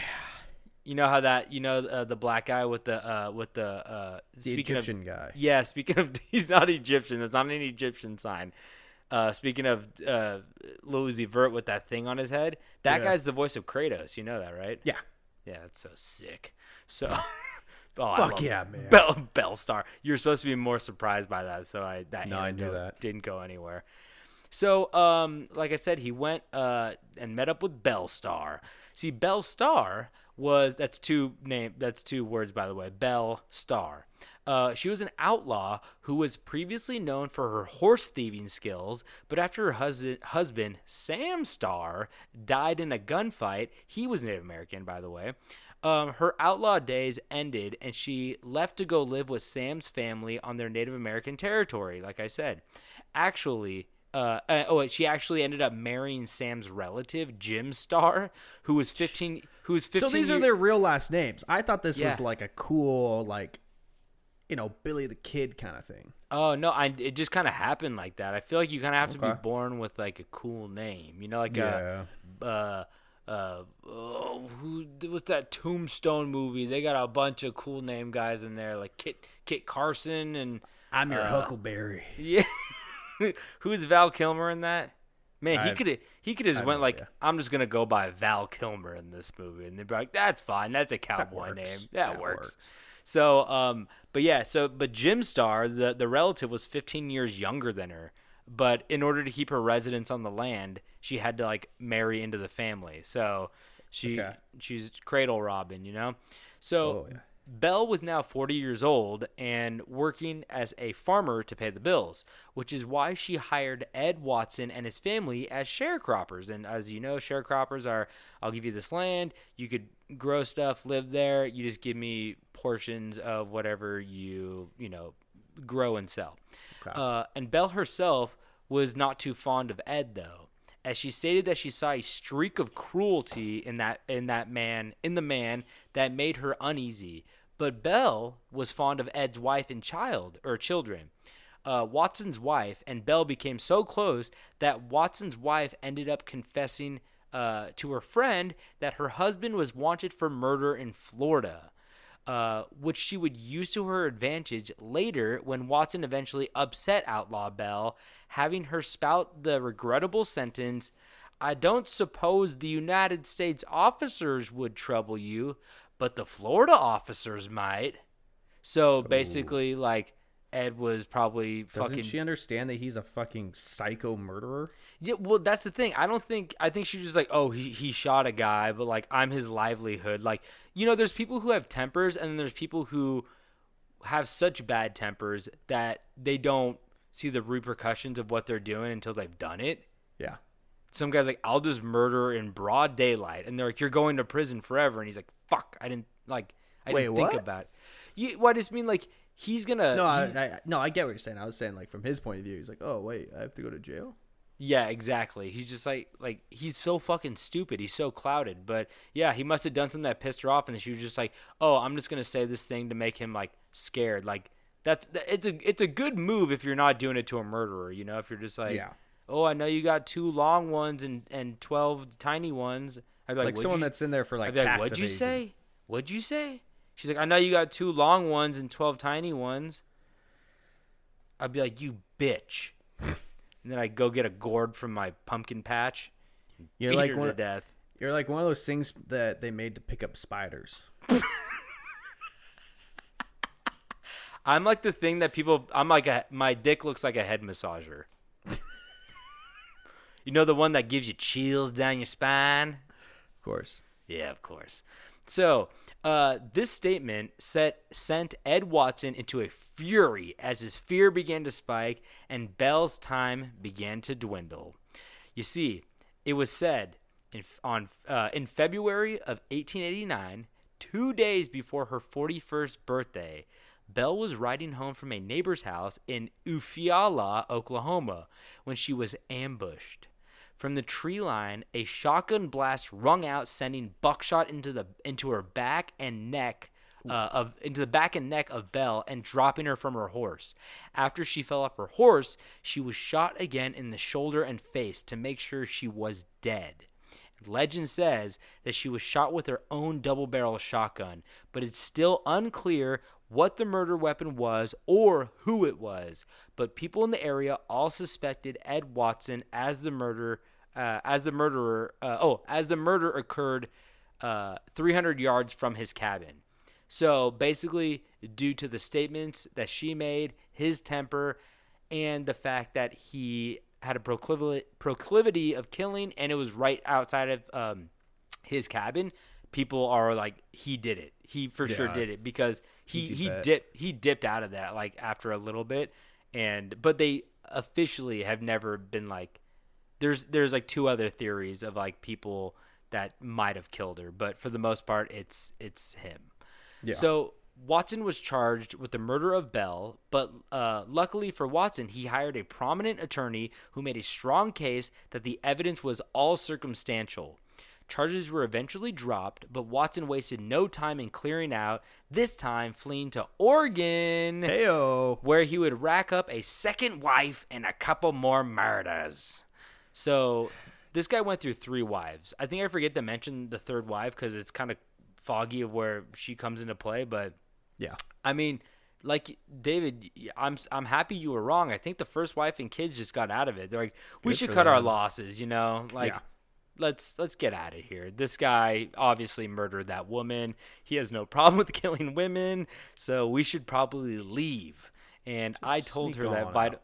You know how that the black guy with the Egyptian guy. Yeah, speaking of, he's not Egyptian. That's not an Egyptian sign. Speaking of Louis Vert with that thing on his head, that guy's the voice of Kratos. You know that, right? Yeah. Yeah, that's so sick. So, fuck yeah, man. Belle Starr. You're supposed to be more surprised by that, so I knew that didn't go anywhere. So, like I said, he went and met up with Belle Starr. See, Belle Starr that's 2 words, by the way. Belle Starr. She was an outlaw who was previously known for her horse thieving skills, but after her husband, Sam Starr, died in a gunfight, he was Native American, by the way, her outlaw days ended, and she left to go live with Sam's family on their Native American territory, like I said. Actually, she actually ended up marrying Sam's relative, Jim Starr, who was 15. So these are their real last names. I thought this was like a cool, like, Billy the Kid kind of thing. Oh no, it just kind of happened like that. I feel like you kind of have to be born with like a cool name, like what's that Tombstone movie? They got a bunch of cool name guys in there, like Kit Carson and I'm your Huckleberry. Yeah. Who's Val Kilmer in that? Man, he could have just went like, I'm just gonna go by Val Kilmer in this movie, and they'd be like, that's fine, that's a cowboy name, that works. So, but Jim Starr, the relative, was 15 years younger than her, but in order to keep her residence on the land, she had to like marry into the family. So she's cradle robbing, So. Belle was now 40 years old and working as a farmer to pay the bills, which is why she hired Ed Watson and his family as sharecroppers. And as you know, sharecroppers are, I'll give you this land, you could grow stuff, live there, you just give me portions of whatever you grow and sell. Okay. And Belle herself was not too fond of Ed, though, as she stated that she saw a streak of cruelty in the man that made her uneasy. But Belle was fond of Ed's wife and children. Watson's wife, and Bell became so close that Watson's wife ended up confessing to her friend that her husband was wanted for murder in Florida, which she would use to her advantage later when Watson eventually upset Outlaw Bell, having her spout the regrettable sentence, "I don't suppose the United States officers would trouble you, but the Florida officers might." So basically, like, Ed was probably Doesn't she understand that he's a fucking psycho murderer? Yeah, well, that's the thing. I think she's just like, oh, he shot a guy, but, like, I'm his livelihood. Like, you know, there's people who have tempers, and then there's people who have such bad tempers that they don't see the repercussions of what they're doing until they've done it. Yeah. Some guy's like, I'll just murder in broad daylight, and they're like, you're going to prison forever, and he's like, fuck, I didn't think about it. I just mean, like, he's gonna. No, I get what you're saying. I was saying, like, from his point of view, he's like, oh wait, I have to go to jail. Yeah, exactly. He's just like he's so fucking stupid. He's so clouded. But yeah, he must have done something that pissed her off, and then she was just like, "Oh, I'm just gonna say this thing to make him like scared." Like it's a good move if you're not doing it to a murderer. You know, if you're just like, yeah. "Oh, I know you got 2 long ones and 12 tiny ones." I'd be like someone that's in there for like I'd be tax What'd you evasion. say? What'd you say? She's like, "I know you got 2 long ones and 12 tiny ones." I'd be like, "You bitch." And then I go get a gourd from my pumpkin patch. You're beat like her one to death. You're like one of those things that they made to pick up spiders. I'm like the thing that people. I'm like my dick looks like a head massager. You know, the one that gives you chills down your spine. Of course. Yeah, of course. So, this statement sent Ed Watson into a fury as his fear began to spike and Bell's time began to dwindle. You see, it was said in February of 1889, 2 days before her 41st birthday, Bell was riding home from a neighbor's house in Eufaula, Oklahoma, when she was ambushed. From the tree line, a shotgun blast rung out, sending buckshot into her back and neck into the back and neck of Bell and dropping her from her horse. After she fell off her horse, she was shot again in the shoulder and face to make sure she was dead. Legend says that she was shot with her own double-barrel shotgun, but it's still unclear what the murder weapon was or who it was. But people in the area all suspected Ed Watson as the murderer. As the murder occurred 300 yards from his cabin. So basically, due to the statements that she made, his temper, and the fact that he had a proclivity of killing, and it was right outside of his cabin, people are like, he did it. He for sure did it, because he dipped out of that like after a little bit, but they officially have never been like. There's like 2 other theories of like people that might have killed her, but for the most part, it's him. Yeah. So Watson was charged with the murder of Bell, but luckily for Watson, he hired a prominent attorney who made a strong case that the evidence was all circumstantial. Charges were eventually dropped, but Watson wasted no time in clearing out, this time fleeing to Oregon, where he would rack up a second wife and a couple more murders. So this guy went through 3 wives. I think I forget to mention the 3rd wife because it's kind of foggy of where she comes into play. But yeah, I mean, like David, I'm happy you were wrong. I think the 1st wife and kids just got out of it. They're like, we should cut our losses, you know? Like, let's get out of here. This guy obviously murdered that woman. He has no problem with killing women, so we should probably leave. And just I told her that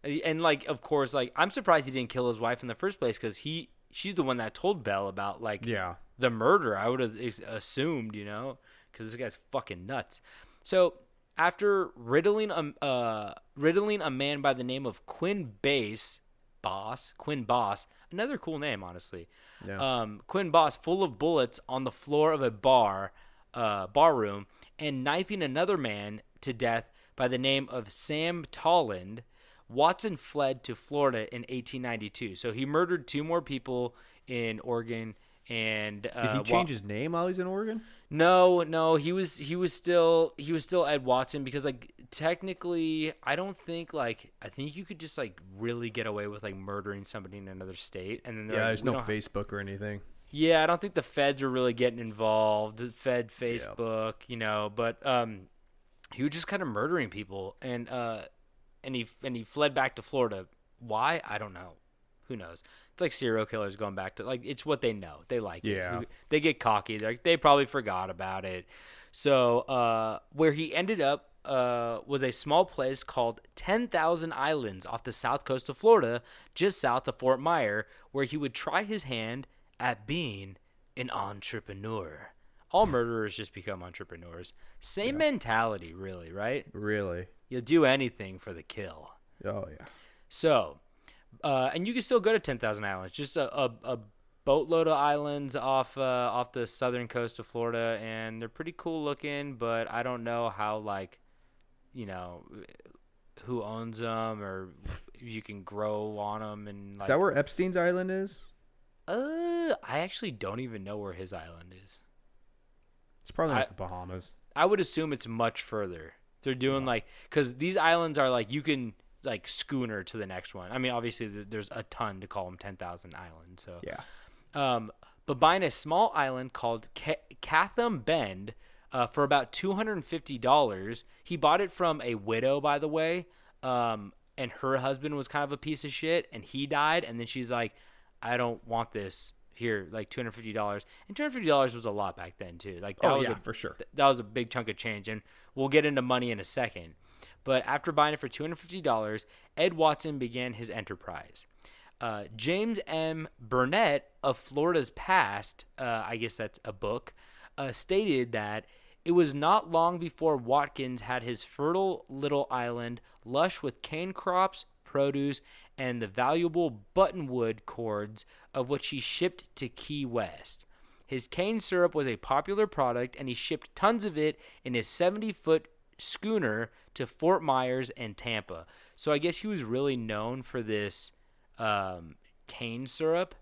and like, of course, like, I'm surprised he didn't kill his wife in the first place, because she's the one that told Bell about like the murder. I would have assumed, you know, because this guy's fucking nuts. So after riddling a man by the name of Quinn Boss, another cool name, honestly. Yeah. Quinn Boss, full of bullets on the floor of a barroom, and knifing another man to death by the name of Sam Tolland, Watson fled to Florida in 1892. So he murdered 2 more people in Oregon And Did he change his name while he's in Oregon? No, he was still Ed Watson, because like technically I think you could just like really get away with like murdering somebody in another state, and then There's no Facebook or anything. Yeah, I don't think the feds are really getting involved. Facebook, but he was just kind of murdering people, and he fled back to Florida. Why? I don't know. Who knows? It's like serial killers going back to, like, it's what they know. They like it. They get cocky. They probably forgot about it. So where he ended up was a small place called 10,000 Islands off the south coast of Florida, just south of Fort Myer, where he would try his hand at being an entrepreneur. All murderers just become entrepreneurs. Same mentality, really, right? Really? You'll do anything for the kill. Oh, yeah. So, and you can still go to 10,000 Islands, just a boatload of islands off the southern coast of Florida, and they're pretty cool looking, but I don't know how, like, who owns them, or if you can grow on them. And like, is that where Epstein's island is? I actually don't even know where his island is. It's probably like the Bahamas. I would assume it's much further. They're doing because these islands are like, you can like schooner to the next one. I mean, obviously there's a ton to call them 10,000 Islands. So yeah. But buying a small island called Chatham Bend for about $250. He bought it from a widow, by the way, and her husband was kind of a piece of shit, and he died. And then she's like, I don't want this. Here, like $250, and $250 was a lot back then too. Like that for sure. That was a big chunk of change, and we'll get into money in a second. But after buying it for $250, Ed Watson began his enterprise. James M. Burnett of Florida's Past, I guess that's a book, stated that it was not long before Watkins had his fertile little island, lush with cane crops, produce, and the valuable buttonwood cords of which he shipped to Key West. His cane syrup was a popular product, and he shipped tons of it in his 70-foot schooner to Fort Myers and Tampa. So I guess he was really known for this cane syrup.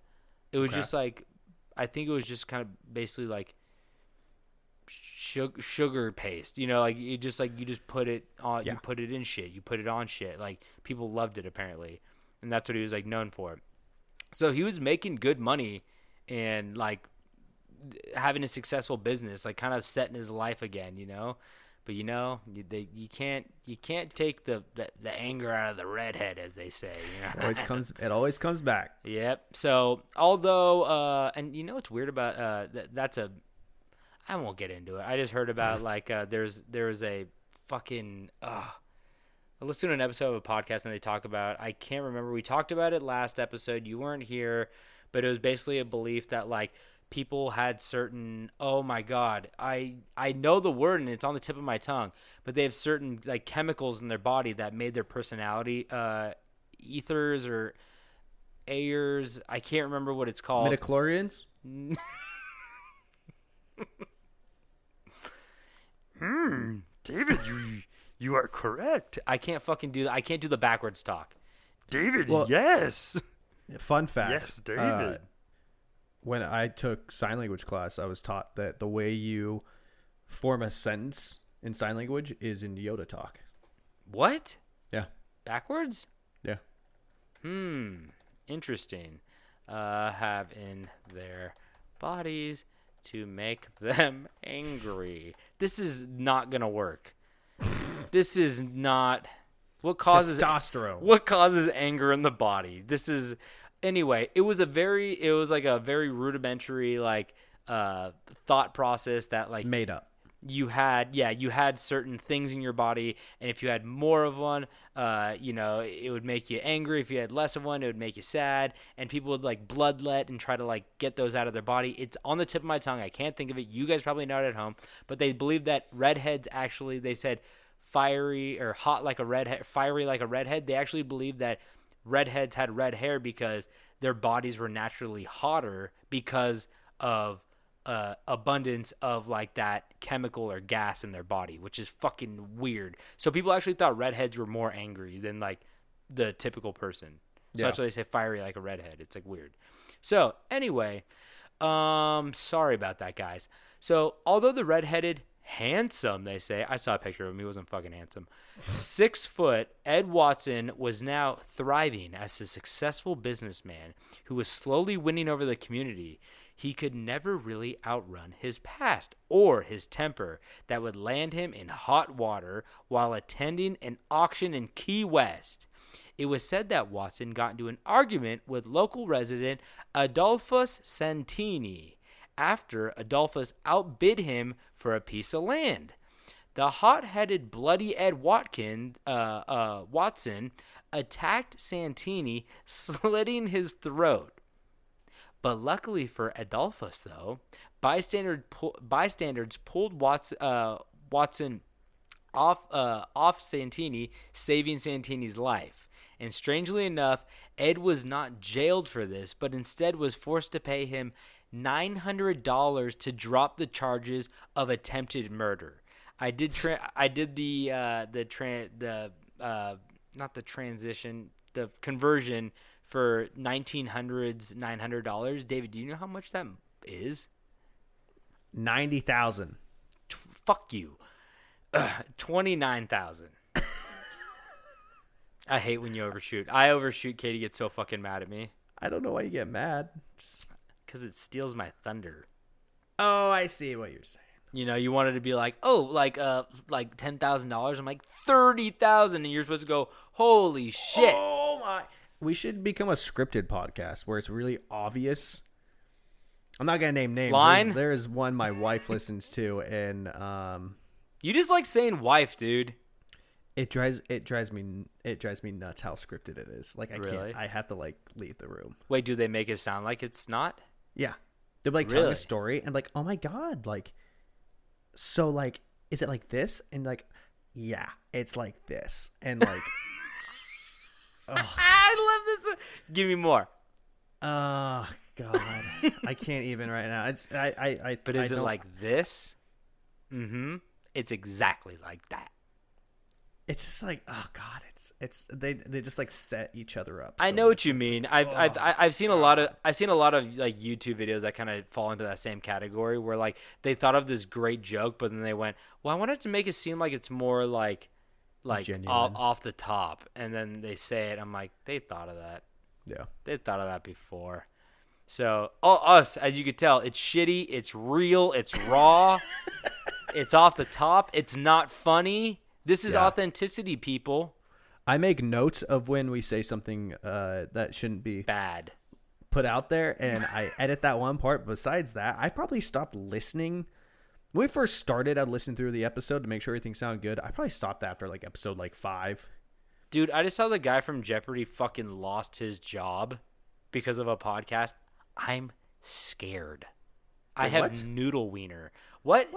It was just like, I think it was just kind of basically like sugar paste, like you just put it on, you put it in shit, you put it on shit. Like, people loved it apparently, and that's what he was like known for. So he was making good money and like having a successful business, like kind of setting his life again, But you can't take the anger out of the redhead, as they say. It always comes back. Yep. So although and what's weird about that's a, I won't get into it. I just heard about like there's a fucking I listened to an episode of a podcast, and they talk about, I can't remember, we talked about it last episode, you weren't here, but it was basically a belief that like people had certain, oh my god, I know the word and it's on the tip of my tongue, but they have certain like chemicals in their body that made their personality, ethers or airs, I can't remember what it's called. Midichlorians? David, you are correct. I can't fucking do that. I can't do the backwards talk. David, yes. Fun fact. Yes, David. When I took sign language class, I was taught that the way you form a sentence in sign language is in Yoda talk. What? Yeah. Backwards? Yeah. Interesting. Have in their bodies to make them angry. This is not gonna work. This is not what causes testosterone. What causes anger in the body? This is anyway. It was like a very rudimentary like thought process that like it's made up. You had certain things in your body, and if you had more of one, it would make you angry. If you had less of one, it would make you sad, and people would like bloodlet and try to like get those out of their body. It's on the tip of my tongue. I can't think of it. You guys probably know it at home, but they believe that redheads actually, they said fiery or hot like a redhead, fiery like a redhead. They actually believe that redheads had red hair because their bodies were naturally hotter because of abundance of like that chemical or gas in their body, which is fucking weird. So people actually thought redheads were more angry than like the typical person. So that's why they say fiery like a redhead. It's like weird. So anyway, Sorry about that, guys. So, although the redheaded, handsome, they say, I saw a picture of him. He wasn't fucking handsome. 6 foot, Ed Watson was now thriving as a successful businessman who was slowly winning over the community. He could never really outrun his past or his temper that would land him in hot water while attending an auction in Key West. It was said that Watson got into an argument with local resident Adolphus Santini after Adolphus outbid him for a piece of land. The hot-headed Bloody Ed Watson attacked Santini, slitting his throat. But luckily for Adolphus, though, bystanders pulled Watson off Santini, saving Santini's life. And strangely enough, Ed was not jailed for this, but instead was forced to pay him $900 to drop the charges of attempted murder. The conversion for 1900s $900. David, do you know how much that is? 90,000. Fuck you. 29,000. I hate when you overshoot. I overshoot. Katie gets so fucking mad at me. I don't know why you get mad. Because it steals my thunder. Oh, I see what you're saying. You know, you wanted to be like, oh, like $10,000. I'm like, 30,000, and you're supposed to go, holy shit. Oh my! We should become a scripted podcast where it's really obvious. I'm not gonna name names. Line? There is one my wife listens to, and you just like saying wife, dude. it drives me nuts how scripted it is. Like I Really? can't. I have to like leave the room. Wait, do they make it sound like it's not? Yeah, they're like telling Really? a story and like, oh my god, like, so like, is it like this? And like, yeah, it's like this, and like, I love this. Give me more. oh god, I can't even right now. It's I. But I is it don't- like this? Mm-hmm. It's exactly like that. It's just like, oh god, it's they just like set each other up. I so know much. what you mean. I've seen a lot of like YouTube videos that kind of fall into that same category where like they thought of this great joke, but then they went, well, I wanted to make it seem like it's more like Genuine. off the top, and then they say it. I'm like, they thought of that. Yeah. They thought of that before. So us, as you could tell, it's shitty, it's real, it's raw, it's off the top, it's not funny. This is Yeah. authenticity, people. I make notes of when we say something that shouldn't be Bad. put out there, and I edit that one part. Besides that, I probably stopped listening. When we first started, I'd listen through the episode to make sure everything sounded good. I probably stopped after like episode like 5. Dude, I just saw the guy from Jeopardy fucking lost his job because of a podcast. I'm scared. I Wait, have what? noodle wiener. What?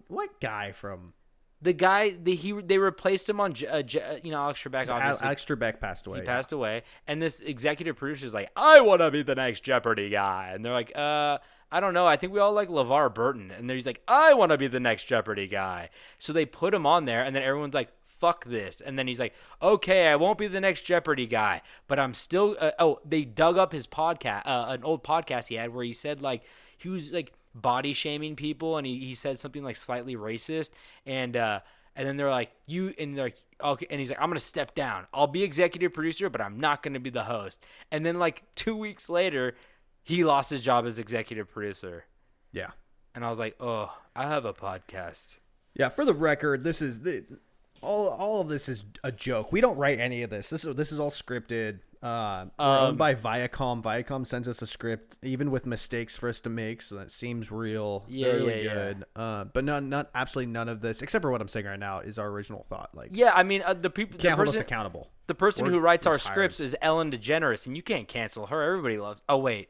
What guy from The guy they replaced him on Alex Trebek. Obviously, Alex Trebek passed away? he passed away, and this executive producer is like, I want to be the next Jeopardy guy, and they're like, I don't know. I think we all like LeVar Burton, and then he's like, I want to be the next Jeopardy guy. So they put him on there, and then everyone's like, fuck this. And then he's like, okay, I won't be the next Jeopardy guy, but I'm still. They dug up his podcast, an old podcast he had, where he said like he was like body shaming people, and he said something like slightly racist, and then they're like, they're like, okay, and he's like, I'm gonna step down. I'll be executive producer, but I'm not gonna be the host. And then like 2 weeks later, he lost his job as executive producer. Yeah. And I was like, oh, I have a podcast. Yeah, for the record, this is all of this is a joke. We don't write any of this. This is all scripted. We're owned by Viacom. Viacom sends us a script, even with mistakes for us to make, so that seems real. Yeah, They're really yeah, good. But not absolutely none of this, except for what I'm saying right now, is our original thought. Like, Yeah, I mean, the can't hold us accountable. The person We're who writes our retired. scripts is Ellen DeGeneres, and you can't cancel her. Everybody loves. Oh wait,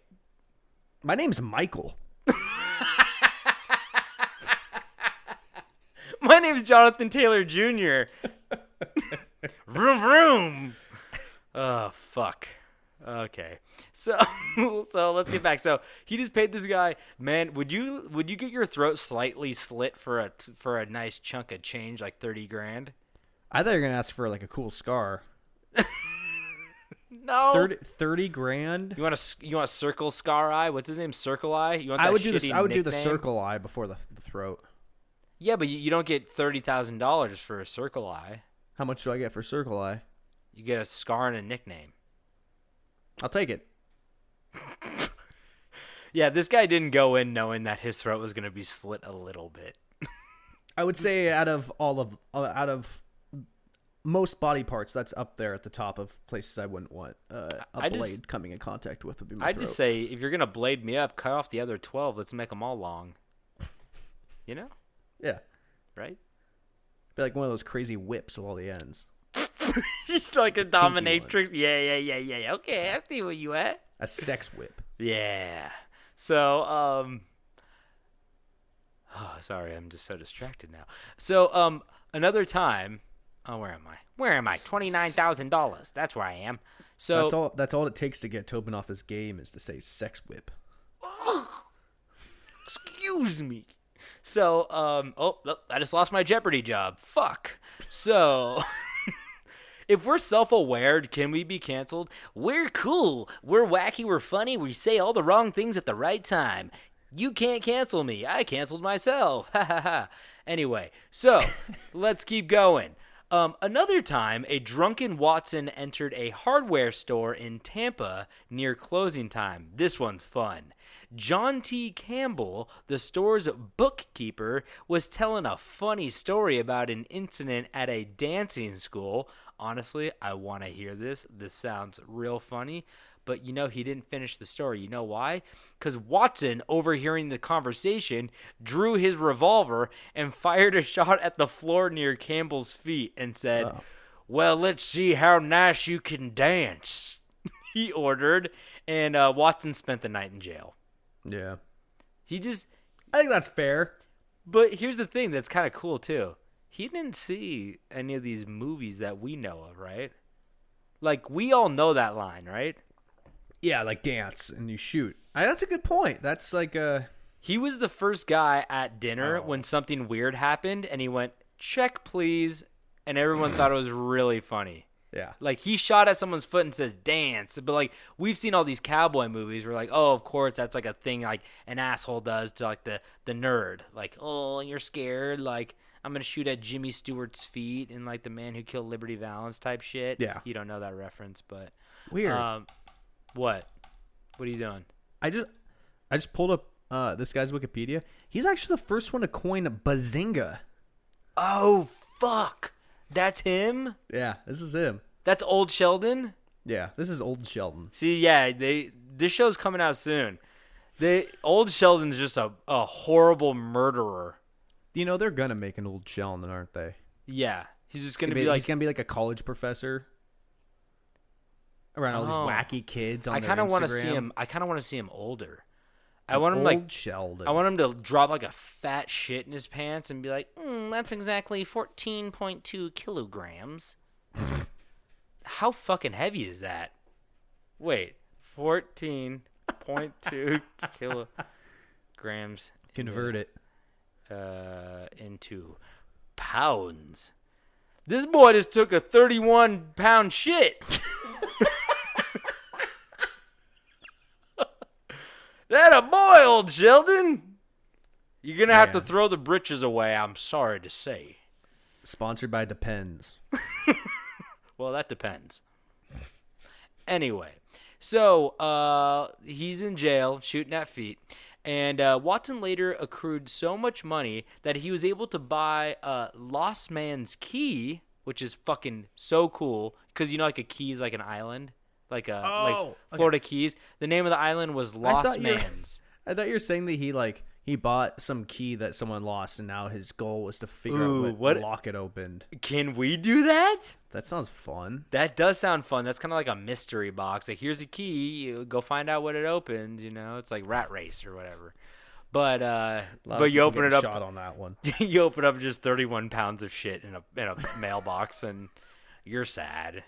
My name's Michael. my name's Jonathan Taylor Jr. Vroom vroom. Oh fuck. Okay. So let's get back. So he just paid this guy. Man, would you get your throat slightly slit for a nice chunk of change, like 30 grand? I thought you were gonna ask for like a cool scar. No. 30 grand. You want Circle Scar Eye? What's his name? Circle Eye? You want that I would do this. shitty I would do the nickname? circle eye before the throat. Yeah, but you don't get $30,000 for a Circle Eye. How much do I get for circle eye? You get a scar and a nickname. I'll take it. Yeah, this guy didn't go in knowing that his throat was going to be slit a little bit. I would say out of most body parts, that's up there at the top of places I wouldn't want blade coming in contact with would be my I'd throat. just say, if you're going to blade me up, cut off the other 12. Let's make them all long. You know? Yeah. Right? Be like one of those crazy whips with all the ends. He's like a dominatrix. ones. Yeah. Okay, I see where you at. A sex whip. Yeah. So, oh, sorry, I'm just so distracted now. So, another time, where am I? $29,000. That's where I am. So That's all it takes to get Tobin off his game is to say sex whip. Excuse me. So, I just lost my Jeopardy job. Fuck. So, if we're self-aware, can we be canceled? We're cool. We're wacky. We're funny. We say all the wrong things at the right time. You can't cancel me. I canceled myself. Ha ha ha. Anyway, so let's keep going. Another time, a drunken Watson entered a hardware store in Tampa near closing time. This one's fun. John T. Campbell, the store's bookkeeper, was telling a funny story about an incident at a dancing school. Honestly, I want to hear this. This sounds real funny. But, he didn't finish the story. You know why? Because Watson, overhearing the conversation, drew his revolver and fired a shot at the floor near Campbell's feet and said, Well, let's see how nice you can dance, he ordered. And Watson spent the night in jail. Yeah. I think that's fair. But here's the thing that's kind of cool, too. He didn't see any of these movies that we know of, right? Like, we all know that line, right? Yeah, like dance and you shoot. That's a good point. That's like He was the first guy at dinner when something weird happened, and he went, check, please, and everyone thought it was really funny. Yeah. Like, he shot at someone's foot and says, dance. But, like, we've seen all these cowboy movies where, like, oh, of course, that's, like, a thing, like, an asshole does to, like, the nerd. Like, oh, you're scared. Like, I'm going to shoot at Jimmy Stewart's feet and, like, the man who killed Liberty Valance type shit. Yeah. You don't know that reference, but. Weird. What? What are you doing? I just pulled up this guy's Wikipedia. He's actually the first one to coin Bazinga. Oh, fuck. That's him? Yeah, this is him. That's Old Sheldon? Yeah, this is Old Sheldon. See, yeah, this show's coming out soon. Old Sheldon's just a horrible murderer. They're gonna make an Old Sheldon, aren't they? Yeah. He's gonna be like a college professor around all these wacky kids on I kind of want to see him. I kind of want to see him older. I want him Old Sheldon. I want him to drop like a fat shit in his pants and be like, that's exactly 14.2 kilograms. How fucking heavy is that? Wait, 14.2 kilograms. Convert it into pounds. This boy just took a 31-pound shit. That a boy, Old Sheldon. You're going to have to throw the britches away, I'm sorry to say. Sponsored by Depends. Well, that depends. Anyway, so he's in jail shooting at feet. And Watson later accrued so much money that he was able to buy Lost Man's Key, which is fucking so cool. Because like a key is like an island. Like Florida Keys. The name of the island was Lost Man's. I thought you were saying that he bought some key that someone lost, and now his goal was to figure out what lock it opened. Can we do that? That sounds fun. That does sound fun. That's kind of like a mystery box. Like, here's a key. You go find out what it opens. It's like Rat Race or whatever. But you open it up. Shot on that one. You open up just 31 pounds of shit in a mailbox, and you're sad.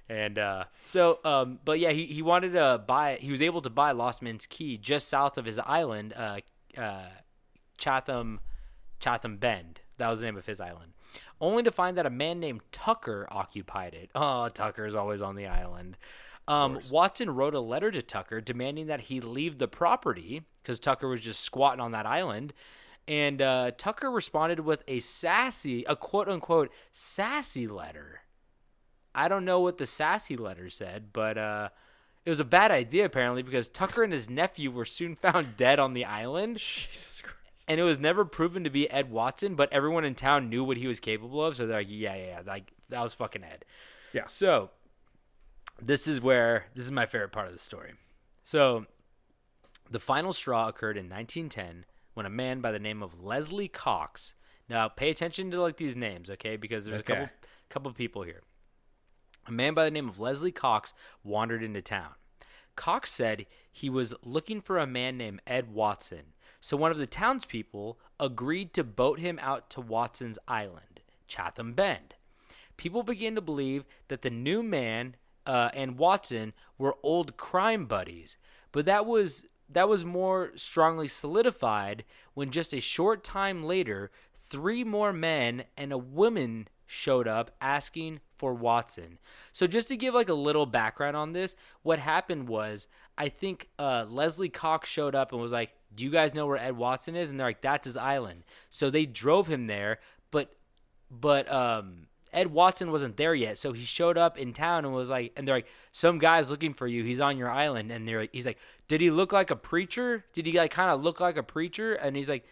And but yeah, he wanted to buy. He was able to buy Lost Man's Key just south of his island, Chatham Bend. That was the name of his island. only to find that a man named Tucker occupied it. Oh, Tucker's always on the island. Watson wrote a letter to Tucker demanding that he leave the property because Tucker was just squatting on that island. And Tucker responded with a quote-unquote sassy letter. I don't know what the sassy letter said, but it was a bad idea apparently because Tucker and his nephew were soon found dead on the island. Jesus Christ. And it was never proven to be Ed Watson, but everyone in town knew what he was capable of, so they're like, yeah, like that was fucking Ed. Yeah. So this is my favorite part of the story. So the final straw occurred in 1910 when a man by the name of Leslie Cox. Now pay attention to like these names, okay? Because there's a couple people here. A man by the name of Leslie Cox wandered into town. Cox said he was looking for a man named Ed Watson. So one of the townspeople agreed to boat him out to Watson's island, Chatham Bend. People began to believe that the new man and Watson were old crime buddies, but that was more strongly solidified when just a short time later, 3 more men and a woman showed up asking for Watson. So just to give like a little background on this, what happened was I think Leslie Cox showed up and was like, do you guys know where Ed Watson is? And they're like, that's his island. So they drove him there, but Ed Watson wasn't there yet. So he showed up in town and was like, and they're like, some guy's looking for you. He's on your island. And he's like, did he look like a preacher? Did he like kind of look like a preacher? And he's like,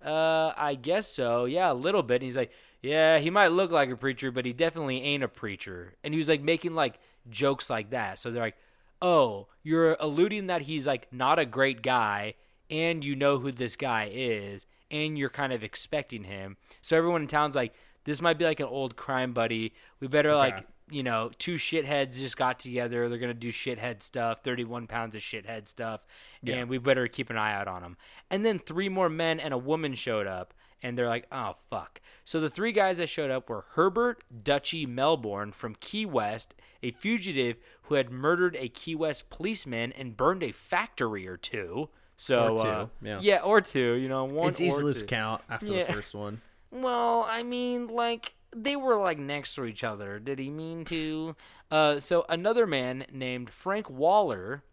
I guess so. Yeah, a little bit. And he's like, yeah, he might look like a preacher, but he definitely ain't a preacher. And he was like making like jokes like that. So they're like, oh, you're alluding that he's like not a great guy and you know who this guy is and you're kind of expecting him. So everyone in town's like, this might be like an old crime buddy. We better like, 2 shitheads just got together. They're going to do shithead stuff, 31 pounds of shithead stuff. Yeah. And we better keep an eye out on them. And then 3 more men and a woman showed up. And they're like, oh, fuck. So the 3 guys that showed up were Herbert Dutchy Melbourne from Key West, a fugitive who had murdered a Key West policeman and burned a factory or 2. So, or 2, yeah. Yeah, or 2, one it's or easy 2. to count after the first one. Well, I mean, like, they were, like, next to each other. Did he mean to? So another man named Frank Waller,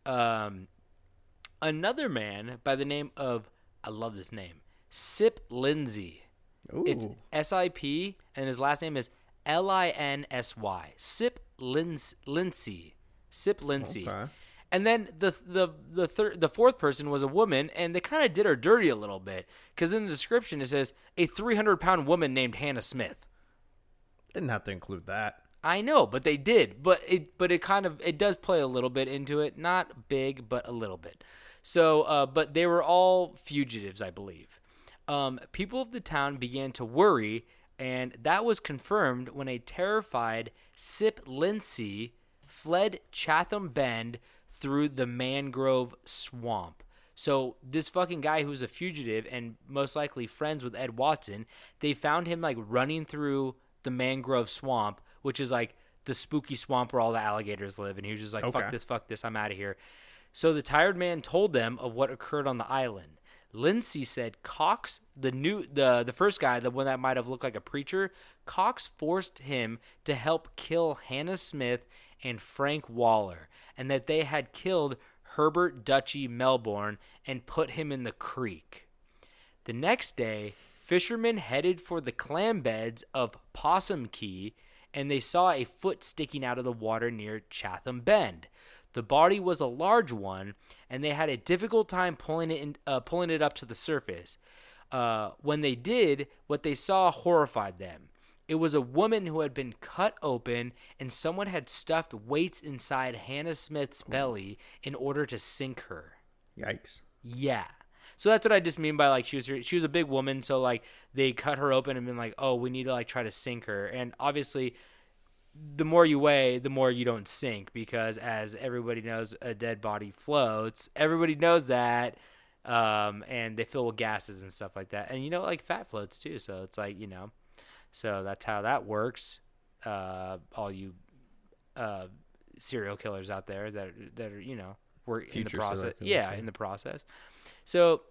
another man by the name of, I love this name, Sip Lindsay. Ooh. It's S-I-P, and his last name is L-I-N-S-Y. Sip Lindsay. Sip Lindsay. Okay. And then the fourth person was a woman, and they kind of did her dirty a little bit because in the description it says a 300-pound woman named Hannah Smith. Didn't have to include that. I know, but they did. But it does play a little bit into it, not big, but a little bit. So, but they were all fugitives, I believe. People of the town began to worry, and that was confirmed when a terrified Sip Lindsay fled Chatham Bend through the mangrove swamp. So this fucking guy who's a fugitive and most likely friends with Ed Watson, they found him like running through the mangrove swamp, which is like the spooky swamp where all the alligators live. And he was just like, fuck this, I'm out of here. So the tired man told them of what occurred on the island. Lindsay said Cox, the first guy, the one that might have looked like a preacher, Cox forced him to help kill Hannah Smith and Frank Waller, and that they had killed Herbert Dutchy Melbourne and put him in the creek. The next day, fishermen headed for the clam beds of Possum Key, and they saw a foot sticking out of the water near Chatham Bend. The body was a large one, and they had a difficult time pulling it up to the surface. When they did, what they saw horrified them. It was a woman who had been cut open, and someone had stuffed weights inside Hannah Smith's belly in order to sink her. Yikes. Yeah. So that's what I just mean by like she was a big woman, so like they cut her open and been like, oh, we need to like try to sink her. And obviously, the more you weigh, the more you don't sink, because as everybody knows, a dead body floats. Everybody knows that, and they fill with gases and stuff like that. And like fat floats too, so it's like so that's how that works. All you serial killers out there that are were in the process. Yeah, in the process. So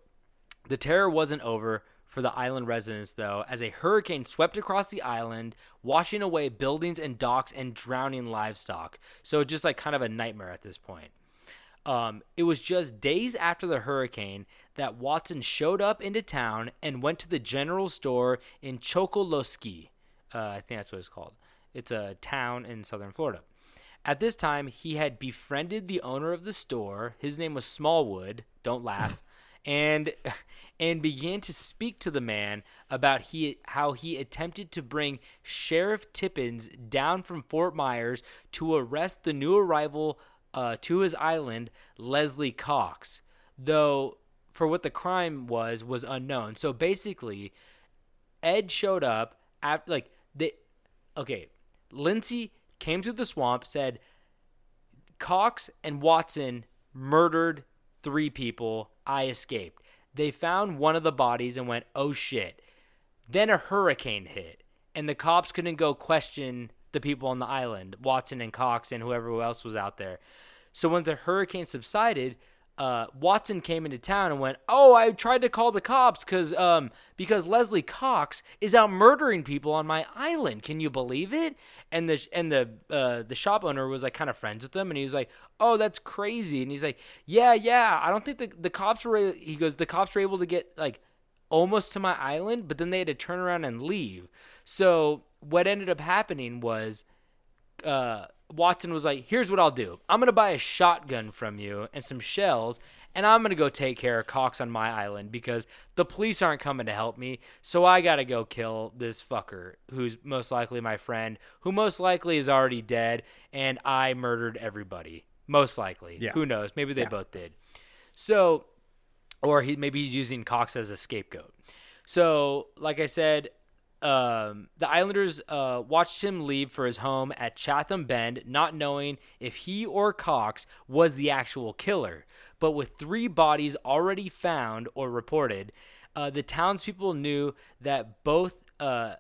the terror wasn't over. for the island residents, though, as a hurricane swept across the island, washing away buildings and docks and drowning livestock. So just like kind of a nightmare at this point. It was just days after the hurricane that Watson showed up into town and went to the general store in Chokoloskee. I think that's what it's called. It's a town in southern Florida. At this time, he had befriended the owner of the store. His name was Smallwood. Don't laugh. And began to speak to the man about how he attempted to bring Sheriff Tippins down from Fort Myers to arrest the new arrival to his island, Leslie Cox, though for what the crime was unknown. So basically, Ed showed up after Lindsay came through the swamp, said Cox and Watson murdered 3 people. I escaped. They found one of the bodies and went, oh shit. Then a hurricane hit, and the cops couldn't go question the people on the island, Watson and Cox and whoever else was out there. So when the hurricane subsided, Watson came into town and went, oh, I tried to call the cops because Leslie Cox is out murdering people on my island. Can you believe it? And the shop owner was like kind of friends with them, and he was like, oh, that's crazy. And he's like, yeah. I don't think the cops were. He goes, the cops were able to get like almost to my island, but then they had to turn around and leave. So what ended up happening was, Watson was like, here's what I'll do. I'm going to buy a shotgun from you and some shells, and I'm going to go take care of Cox on my island because the police aren't coming to help me, so I got to go kill this fucker who's most likely my friend, who most likely is already dead, and I murdered everybody. Most likely. Yeah. Who knows? Maybe they both did. So, or maybe he's using Cox as a scapegoat. So, like I said, the Islanders watched him leave for his home at Chatham Bend, not knowing if he or Cox was the actual killer. But with 3 bodies already found or reported, the townspeople knew that it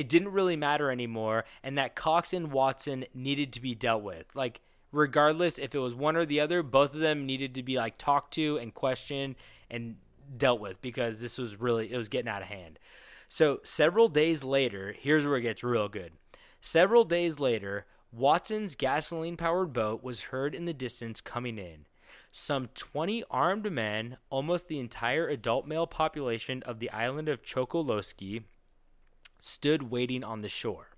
didn't really matter anymore, and that Cox and Watson needed to be dealt with. Like, regardless if it was one or the other, both of them needed to be like talked to and questioned and dealt with, because this was it was getting out of hand. So several days later, here's where it gets real good. Several days later, Watson's gasoline-powered boat was heard in the distance coming in. Some 20 armed men, almost the entire adult male population of the island of Chokoloskee, stood waiting on the shore.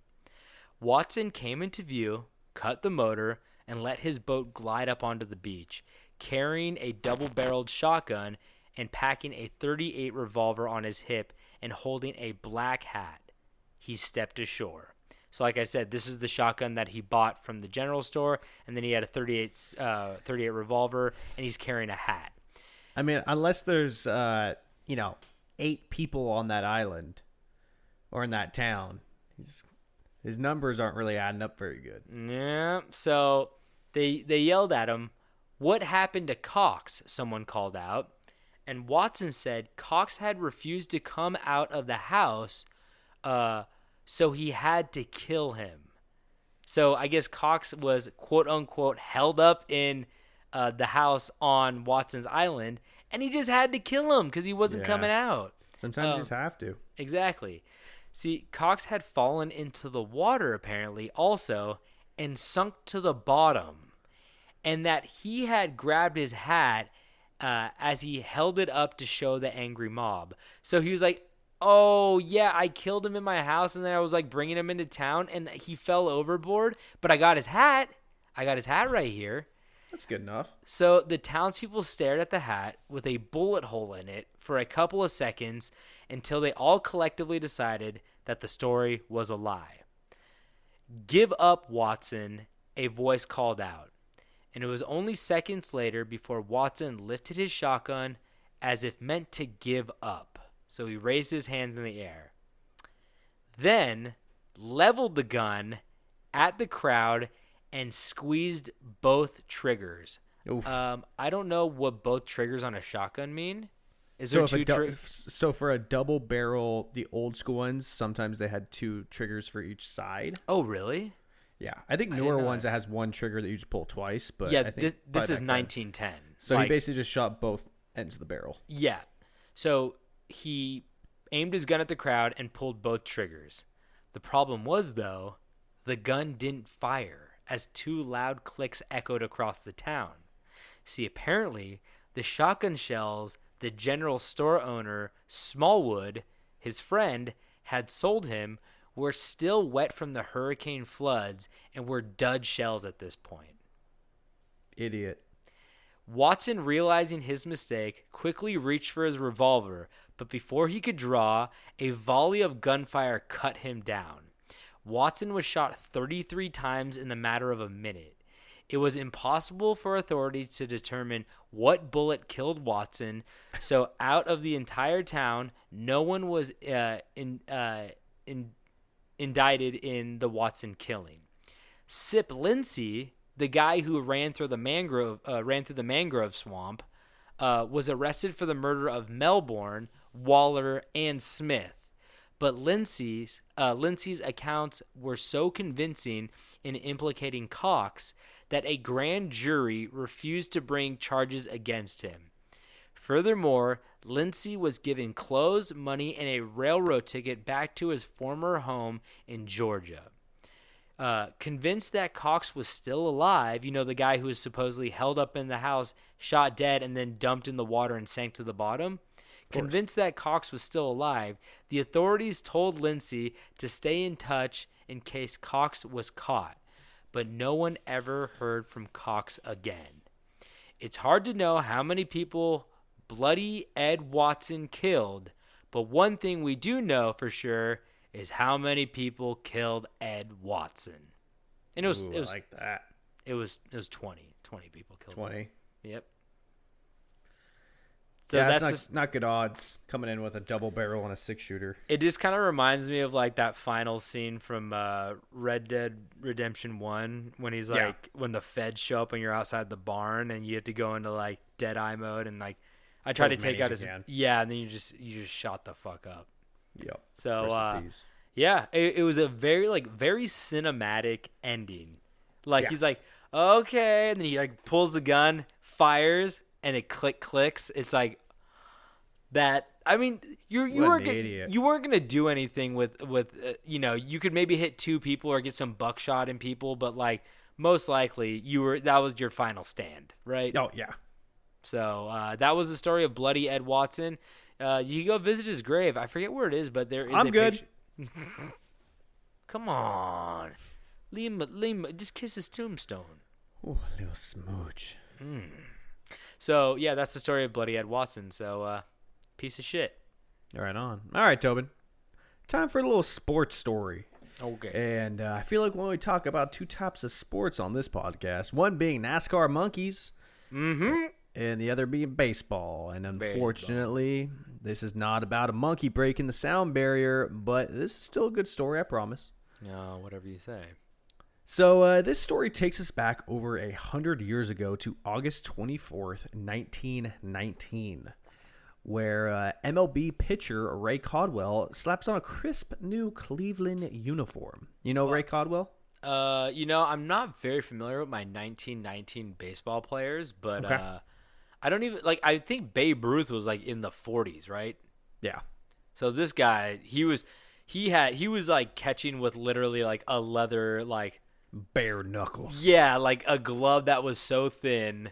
Watson came into view, cut the motor, and let his boat glide up onto the beach, carrying a double-barreled shotgun and packing a .38 revolver on his hip and holding a black hat. He stepped ashore. So like I said, this is the shotgun that he bought from the general store, and then he had a .38 revolver, and he's carrying a hat. I mean, unless there's 8 people on that island or in that town, his numbers aren't really adding up very good. Yeah, so they yelled at him, "What happened to Cox?" someone called out. And Watson said Cox had refused to come out of the house, so he had to kill him. So I guess Cox was, quote-unquote, held up in the house on Watson's Island, and he just had to kill him because he wasn't coming out. Sometimes you just have to. Exactly. See, Cox had fallen into the water, apparently, also, and sunk to the bottom, and that he had grabbed his hat as he held it up to show the angry mob. So he was like, oh, yeah, I killed him in my house, and then I was, like, bringing him into town, and he fell overboard, but I got his hat. I got his hat right here. That's good enough. So the townspeople stared at the hat with a bullet hole in it for a couple of seconds until they all collectively decided that the story was a lie. "Give up, Watson," a voice called out. And it was only seconds later before Watson lifted his shotgun as if meant to give up. So he raised his hands in the air. Then leveled the gun at the crowd and squeezed both triggers. I don't know what both triggers on a shotgun mean. Is there two triggers? So for a double barrel, the old school ones, sometimes they had 2 triggers for each side. Oh, really? Yeah, I think newer ones that has 1 trigger that you just pull twice. But yeah, I think this is 1910. So he basically just shot both ends of the barrel. Yeah. So he aimed his gun at the crowd and pulled both triggers. The problem was, though, the gun didn't fire as 2 loud clicks echoed across the town. See, apparently, the shotgun shells the general store owner, Smallwood, his friend, had sold him were still wet from the hurricane floods and were dud shells at this point. Idiot. Watson, realizing his mistake, quickly reached for his revolver, but before he could draw, a volley of gunfire cut him down. Watson was shot 33 times in the matter of a minute. It was impossible for authorities to determine what bullet killed Watson, so out of the entire town, no one was indicted in the Watson killing. Sip Lindsay, the guy who ran through the mangrove swamp, was arrested for the murder of Melbourne, Waller, and Smith. But Lindsay's accounts were so convincing in implicating Cox that a grand jury refused to bring charges against him. Furthermore, Lindsay was given clothes, money, and a railroad ticket back to his former home in Georgia. Convinced that Cox was still alive, the guy who was supposedly held up in the house, shot dead, and then dumped in the water and sank to the bottom. Convinced that Cox was still alive, the authorities told Lindsay to stay in touch in case Cox was caught, but no one ever heard from Cox again. It's hard to know how many people Bloody Ed Watson killed, but one thing we do know for sure is how many people killed Ed Watson. And it was like that. It was 20 people killed 20. him. Yep. So yeah, that's it's not good odds coming in with a double barrel and a 6-shooter. It just kind of reminds me of like that final scene from Red Dead Redemption 1 when he's like when the feds show up and you're outside the barn and you have to go into like dead eye mode and like I tried to take out his and then you just shot the fuck up. Yep. So it was a very cinematic ending. Like he's like okay, and then he like pulls the gun, fires, and it clicks. It's like that. I mean, you weren't gonna do anything with you could maybe hit 2 people or get some buckshot in people, but like most likely that was your final stand, right? Oh yeah. So that was the story of Bloody Ed Watson. You can go visit his grave. I forget where it is, but there is. I'm good. Come on, Liam, just kiss his tombstone. Ooh, a little smooch. So, yeah, that's the story of Bloody Ed Watson. So, piece of shit. Right on. All right, Tobin. Time for a little sports story. Okay. And I feel like when we talk about 2 types of sports on this podcast, one being NASCAR monkeys, and the other being baseball. And unfortunately, this is not about a monkey breaking the sound barrier, but this is still a good story, I promise. No, whatever you say. So this story takes us back over 100 years ago to August 24th, 1919, where MLB pitcher Ray Caldwell slaps on a crisp new Cleveland uniform. You know Ray Caldwell? I'm not very familiar with my 1919 baseball players, but I don't even I think Babe Ruth was like in the 40s, right? Yeah. So this guy, he was like catching with literally like a leather bare knuckles. Yeah, like a glove that was so thin,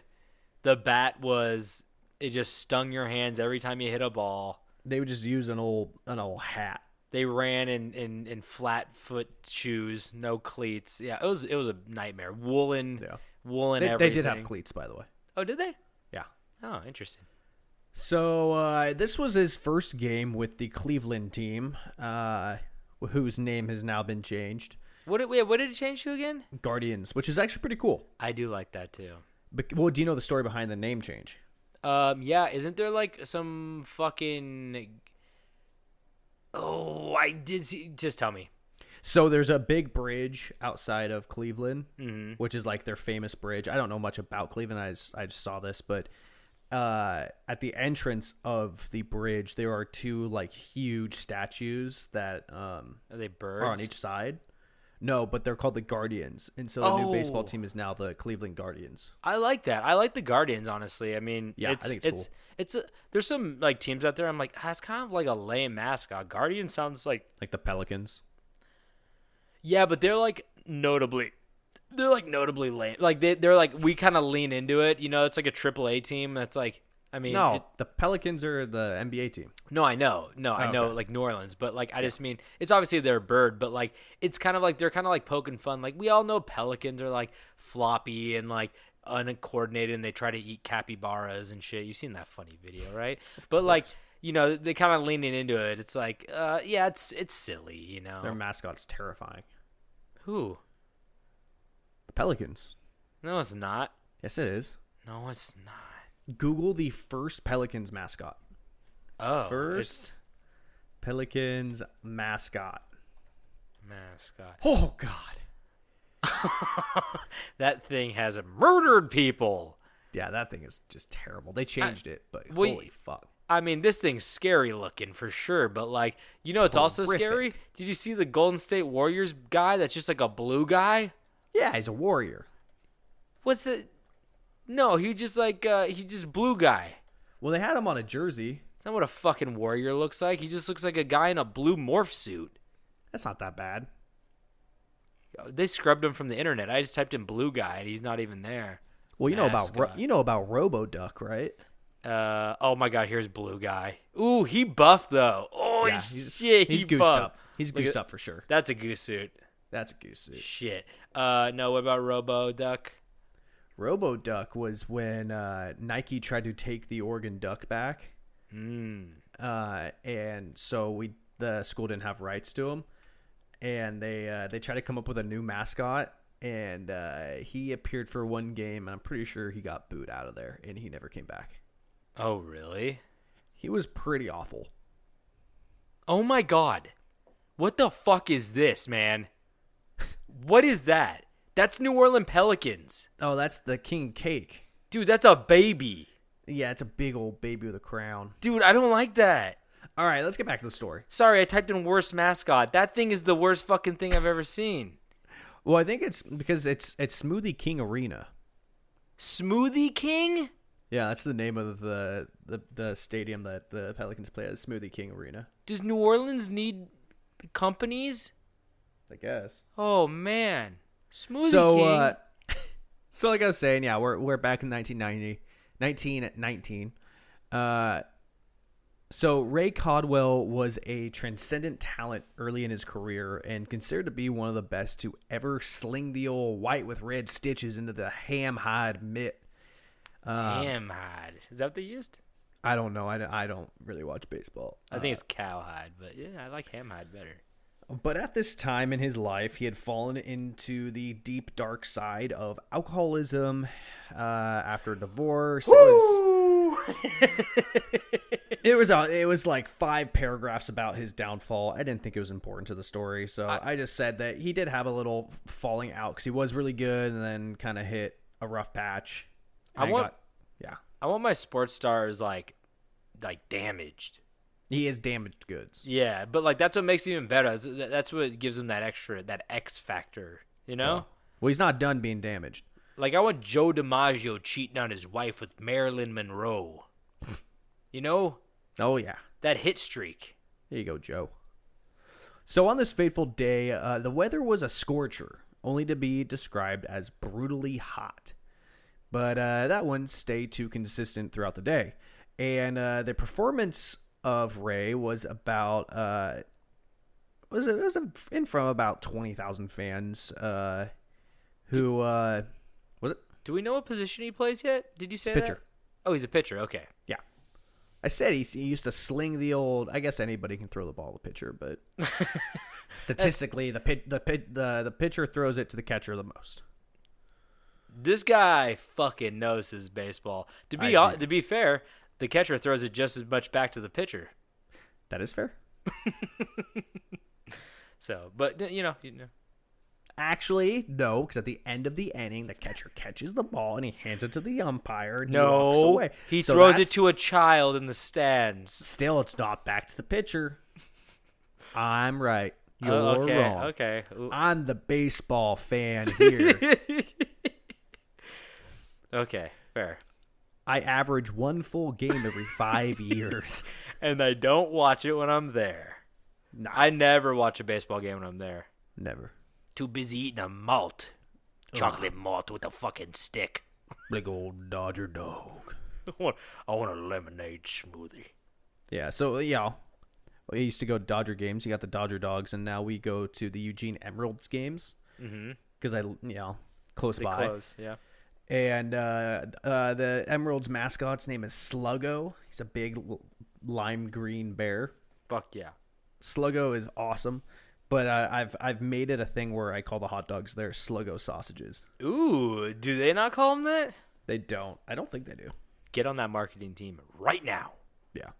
the bat it just stung your hands every time you hit a ball. They would just use an old hat. They ran in flat foot shoes, no cleats. Yeah, it was a nightmare. Woolen everything. They did have cleats, by the way. Oh, did they? Yeah. Oh, interesting. So this was his first game with the Cleveland team, whose name has now been changed. What did it change to again? Guardians, which is actually pretty cool. I do like that too. But, well, do you know the story behind the name change? Yeah, isn't there like some fucking... Oh, I did see... Just tell me. So there's a big bridge outside of Cleveland, which is like their famous bridge. I don't know much about Cleveland. I just saw this, but at the entrance of the bridge, there are 2 like huge statues that are they birds? Are on each side. No, but they're called the Guardians, and so the new baseball team is now the Cleveland Guardians. I like that. I like the Guardians, honestly. I mean, Yeah, I think it's cool. There's some like teams out there. I'm like, it's kind of like a lame mascot. Guardian sounds like the Pelicans. Yeah, but they're like notably lame. Like they're like we kind of lean into it. You know, it's like a AAA team. That's like, I mean, the Pelicans are the NBA team. No, I know. I know, okay. like New Orleans, but like I just mean it's obviously their bird, but like it's kind of like they're kind of like poking fun. Like we all know Pelicans are like floppy and like uncoordinated, and they try to eat capybaras and shit. You've seen that funny video, right? But like, you know, they kind of leaning into it. It's like, yeah, it's silly, you know. Their mascot's terrifying. Who? The Pelicans. No, it's not. Yes, it is. No, it's not. Google the first Pelicans mascot. Oh, First Pelicans mascot. Oh, God. That thing has murdered people. Yeah, that thing is just terrible. They changed it, but well, holy fuck. I mean, this thing's scary looking for sure, but like, you know, it's also scary. Did you see the Golden State Warriors guy that's just like a blue guy? Yeah, he's a warrior. What's it? No, he just like he just blue guy. Well, they had him on a jersey. That's not what a fucking warrior looks like. He just looks like a guy in a blue morph suit. That's not that bad. They scrubbed him from the internet. I just typed in blue guy, and he's not even there. Well, you know about RoboDuck, right? Oh my God, here's blue guy. Ooh, he buffed though. Oh yeah, shit, he's goosed buffed. up. He's goosed up for sure. That's a goose suit. That's a goose suit. Shit. No, what about RoboDuck? RoboDuck was when Nike tried to take the Oregon Duck back. And so the school didn't have rights to him, and they tried to come up with a new mascot, and he appeared for one game, and I'm pretty sure he got booed out of there, and he never came back. Oh, really? He was pretty awful. Oh my God. What the fuck is this, man? What is that? That's New Orleans Pelicans. Oh, that's the king cake. Dude, that's a baby. Yeah, it's a big old baby with a crown. Dude, I don't like that. All right, let's get back to the story. Sorry, I typed in worst mascot. That thing is the worst fucking thing I've ever seen. Well, I think it's because it's Smoothie King Arena. Smoothie King? Yeah, that's the name of the stadium that the Pelicans play at, Smoothie King Arena. Does New Orleans need companies? I guess. Oh man, Smoothie King. So like I was saying, yeah, we're back in 1919. So Ray Caldwell was a transcendent talent early in his career and considered to be one of the best to ever sling the old white with red stitches into the ham hide mitt. Ham hide. Is that what they used? I don't know. I don't really watch baseball. I think it's cowhide, but yeah, I like ham hide better. But at this time in his life, he had fallen into the deep, dark side of alcoholism after a divorce. It was like 5 paragraphs about his downfall. I didn't think it was important to the story, so I just said that he did have a little falling out because he was really good and then kind of hit a rough patch. I want my sports stars like damaged. He is damaged goods. Yeah, but like that's what makes it even better. That's what gives him that X factor, you know? Well, he's not done being damaged. Like I want Joe DiMaggio cheating on his wife with Marilyn Monroe. You know? Oh yeah. That hit streak. There you go, Joe. So on this fateful day, the weather was a scorcher, only to be described as brutally hot. But that wouldn't stay too consistent throughout the day. And the performance of Ray was about was in from about 20,000 fans who was it? Do we know what position he plays yet? Did you say pitcher? That? Oh, he's a pitcher. Okay. Yeah. I said he used to sling the old. I guess anybody can throw the ball to the pitcher, but statistically, the pitcher throws it to the catcher the most. This guy fucking knows his baseball. To be fair, the catcher throws it just as much back to the pitcher. That is fair. So, but you know. Actually, no, because at the end of the inning, the catcher catches the ball and he hands it to the umpire and he walks away. He throws it to a child in the stands. Still, it's not back to the pitcher. I'm right. You're okay, wrong. okay. Ooh. I'm the baseball fan here. Okay, fair. I average one full game every 5 years. And I don't watch it when I'm there. Nah, I never watch a baseball game when I'm there. never. Too busy eating a malt. Chocolate malt with a fucking stick. Big old Dodger dog. I want a lemonade smoothie. Yeah, so, we used to go to Dodger games. You got the Dodger dogs, and now we go to the Eugene Emeralds games. Mm-hmm. Because close They by. close, yeah. And the Emeralds mascot's name is Sluggo. He's a big lime green bear. Fuck yeah. Sluggo is awesome, but I've made it a thing where I call the hot dogs there Sluggo sausages. Ooh, do they not call them that? They don't. I don't think they do. Get on that marketing team right now. Yeah.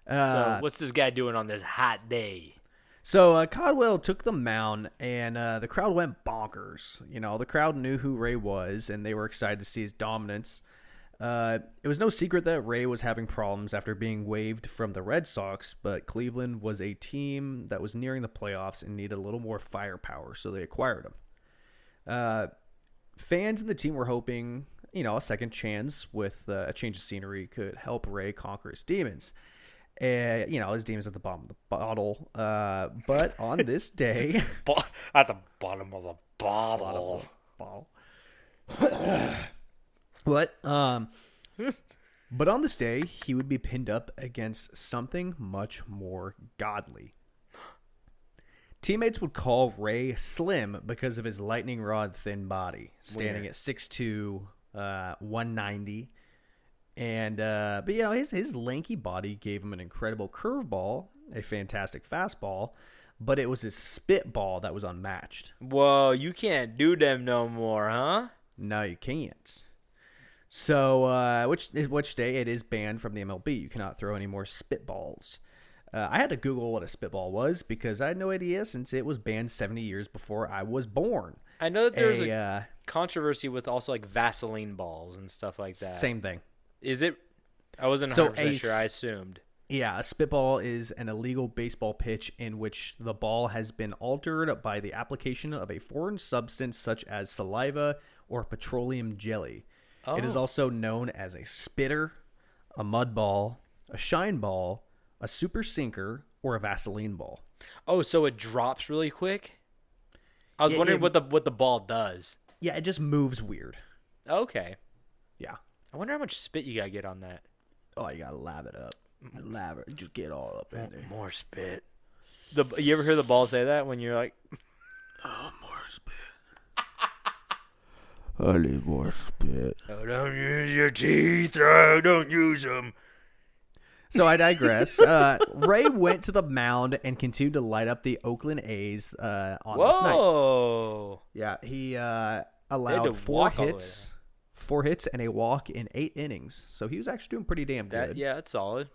So what's this guy doing on this hot day? So Caldwell took the mound, and the crowd went bonkers. The crowd knew who Ray was, and they were excited to see his dominance. It was no secret that Ray was having problems after being waived from the Red Sox, but Cleveland was a team that was nearing the playoffs and needed a little more firepower, so they acquired him. Fans in the team were hoping, a second chance with a change of scenery could help Ray conquer his demons. His demons at the bottom of the bottle. But on this day, At the bottom of the bottle. What? But on this day, he would be pinned up against something much more godly. Teammates would call Ray Slim because of his lightning rod thin body, standing at 6'2", 190. And but his lanky body gave him an incredible curveball, a fantastic fastball, but it was his spitball that was unmatched. Whoa, you can't do them no more, huh? No, you can't. So, which day it is banned from the MLB. You cannot throw any more spitballs. I had to Google what a spitball was because I had no idea since it was banned 70 years before I was born. I know that there's a controversy with also like Vaseline balls and stuff like that. Same thing. Is it? I wasn't 100% sure. I assumed. Yeah, a spitball is an illegal baseball pitch in which the ball has been altered by the application of a foreign substance such as saliva or petroleum jelly. Oh. It is also known as a spitter, a mud ball, a shine ball, a super sinker, or a Vaseline ball. Oh, so it drops really quick? I was wondering what the ball does. Yeah, it just moves weird. Okay. Yeah. I wonder how much spit you gotta get on that. Oh, you gotta lave it up. Lave it. Just get all up in there. More spit. You ever hear the ball say that when you're like, Oh, more spit. I need more spit. oh, don't use your teeth, don't use them. So I digress. Ray went to the mound and continued to light up the Oakland A's on this night. Whoa. Yeah, he They had to allowed walk all the way four hits and a walk in 8 innings. So he was actually doing pretty damn good. Yeah, that's solid.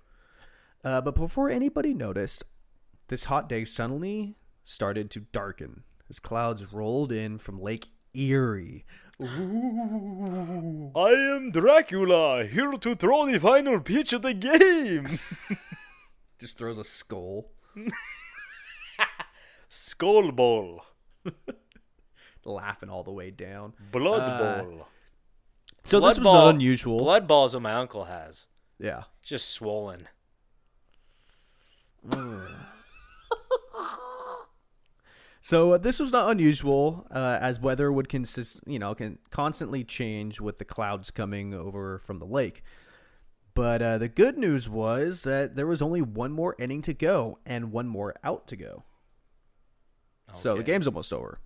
But before anybody noticed, this hot day suddenly started to darken as clouds rolled in from Lake Erie. Ooh. I am Dracula, here to throw the final pitch of the game. Just throws a skull. Skull Bowl. Laughing all the way down. Blood Bowl. So Blood this was ball, not unusual. Blood Ball is what my uncle has. Yeah. It's just swollen. So this was not unusual, as weather would can constantly change with the clouds coming over from the lake. But the good news was that there was only one more inning to go and one more out to go. Okay. So the game's almost over.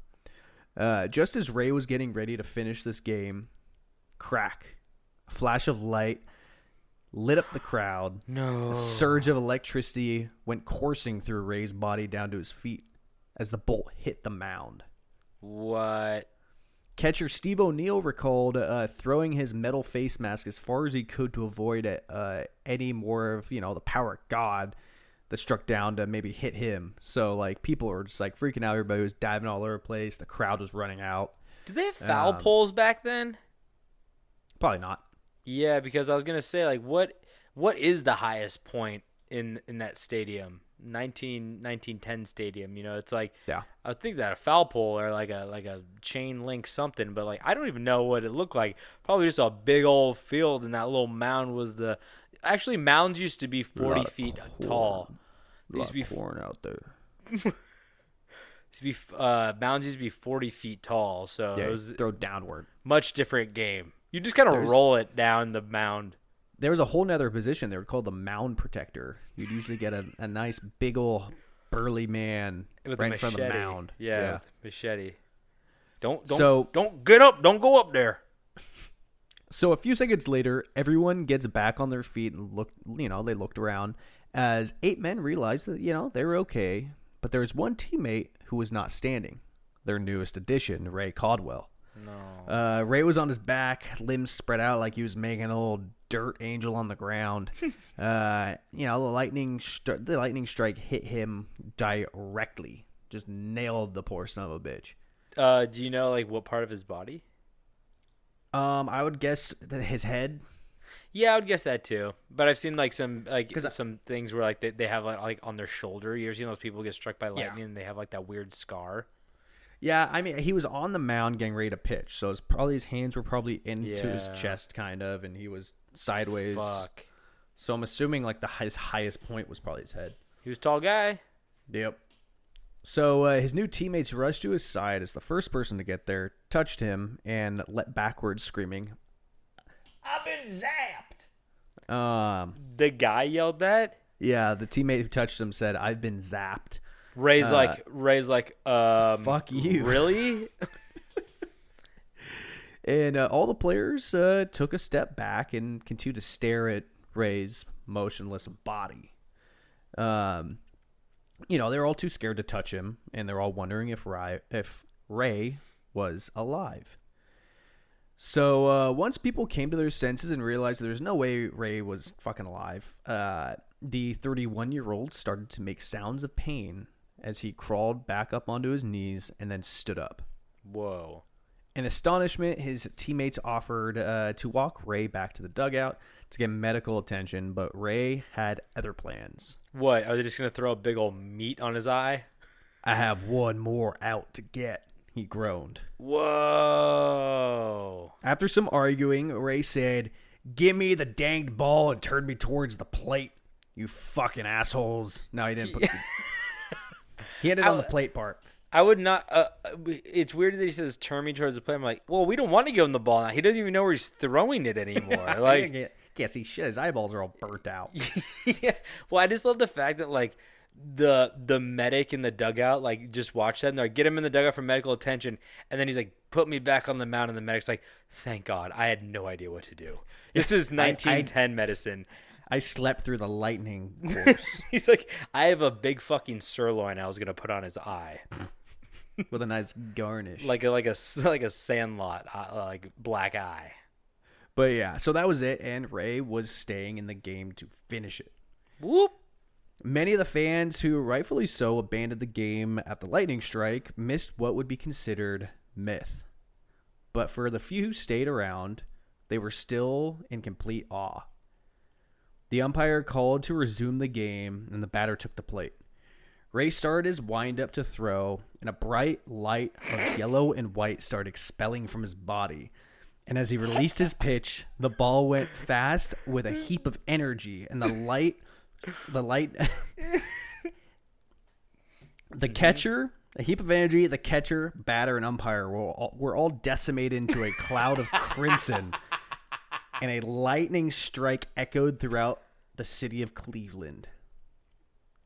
Just as Ray was getting ready to finish this game, crack, a flash of light lit up the crowd. No. A surge of electricity went coursing through Ray's body down to his feet as the bolt hit the mound. What? Catcher Steve O'Neill recalled throwing his metal face mask as far as he could to avoid any more of the power of God that struck down to maybe hit him. So like people were just like freaking out. Everybody was diving all over the place. The crowd was running out. Did they have foul poles back then? Probably not. Yeah, because I was gonna say like what is the highest point in that stadium? 1910 stadium. You know, it's like Yeah. I would think that a foul pole or like a chain link something, but like I don't even know what it looked like. Probably just a big old field, and that little mound was the. Actually, mounds used to be 40 feet tall. They used to be corn out there. mounds used to be 40 feet tall, so Yeah, it was throw downward. much different game. You just kind of roll it down the mound. There was a whole nother position. They were called the mound protector. You'd usually get a nice big old burly man With right a in front of machete. the mound. Yeah, with a machete. Don't get up. Don't go up there. So a few seconds later, everyone gets back on their feet and they looked around as 8 men realized that, they were okay. But there was one teammate who was not standing. Their newest addition, Ray Caldwell. No. Ray was on his back, limbs spread out like he was making a little dirt angel on the ground. The lightning strike hit him directly. Just nailed the poor son of a bitch. Do you know like what part of his body? I would guess his head. Yeah, I would guess that too. But I've seen like some things where like they have like on their shoulder. You ever seen those people get struck by lightning and they have like that weird scar? Yeah, I mean he was on the mound getting ready to pitch, so his hands were probably into his chest kind of, and he was sideways. Fuck. So I'm assuming like his highest point was probably his head. He was a tall guy. Yep. So his new teammates rushed to his side as the first person to get there touched him and leapt backwards, screaming, "I've been zapped!" The guy yelled that? Yeah, the teammate who touched him said, "I've been zapped." Ray's like, fuck you. Really? And all the players took a step back and continued to stare at Ray's motionless body. They're all too scared to touch him, and they're all wondering if Ray was alive. So once people came to their senses and realized there's no way Ray was fucking alive, the 31-year-old started to make sounds of pain as he crawled back up onto his knees and then stood up. Whoa. In astonishment, his teammates offered to walk Ray back to the dugout to get medical attention, but Ray had other plans. What? Are they just going to throw a big old meat on his eye? "I have one more out to get," he groaned. Whoa. After some arguing, Ray said, "Give me the danged ball," and turned me towards the plate. "You fucking assholes." No, he didn't put He had it on the plate part. I would not. It's weird that he says turn me towards the plate. I'm like, well, we don't want to give him the ball now. He doesn't even know where he's throwing it anymore. Like, can't see shit. His eyeballs are all burnt out. Yeah. Well, I just love the fact that like the medic in the dugout like just watch that and they're like, get him in the dugout for medical attention, and then he's like, put me back on the mound, and the medic's like, thank God, I had no idea what to do. This is 1910 medicine. I slept through the lightning course. He's like, I have a big fucking sirloin I was gonna put on his eye. With a nice garnish, like a Sandlot like black eye. But yeah, so that was it, and Ray was staying in the game to finish it. Whoop. Many of the fans who rightfully so abandoned the game at the lightning strike missed what would be considered myth. But for the few who stayed around, they were still in complete awe. The umpire called to resume the game, and the batter took the plate. Ray started his wind-up to throw, and a bright light of yellow and white started expelling from his body. And as he released his pitch, the ball went fast with a heap of energy, and the catcher, a heap of energy, the catcher, batter, and umpire were all decimated into a cloud of crimson, and a lightning strike echoed throughout the city of Cleveland.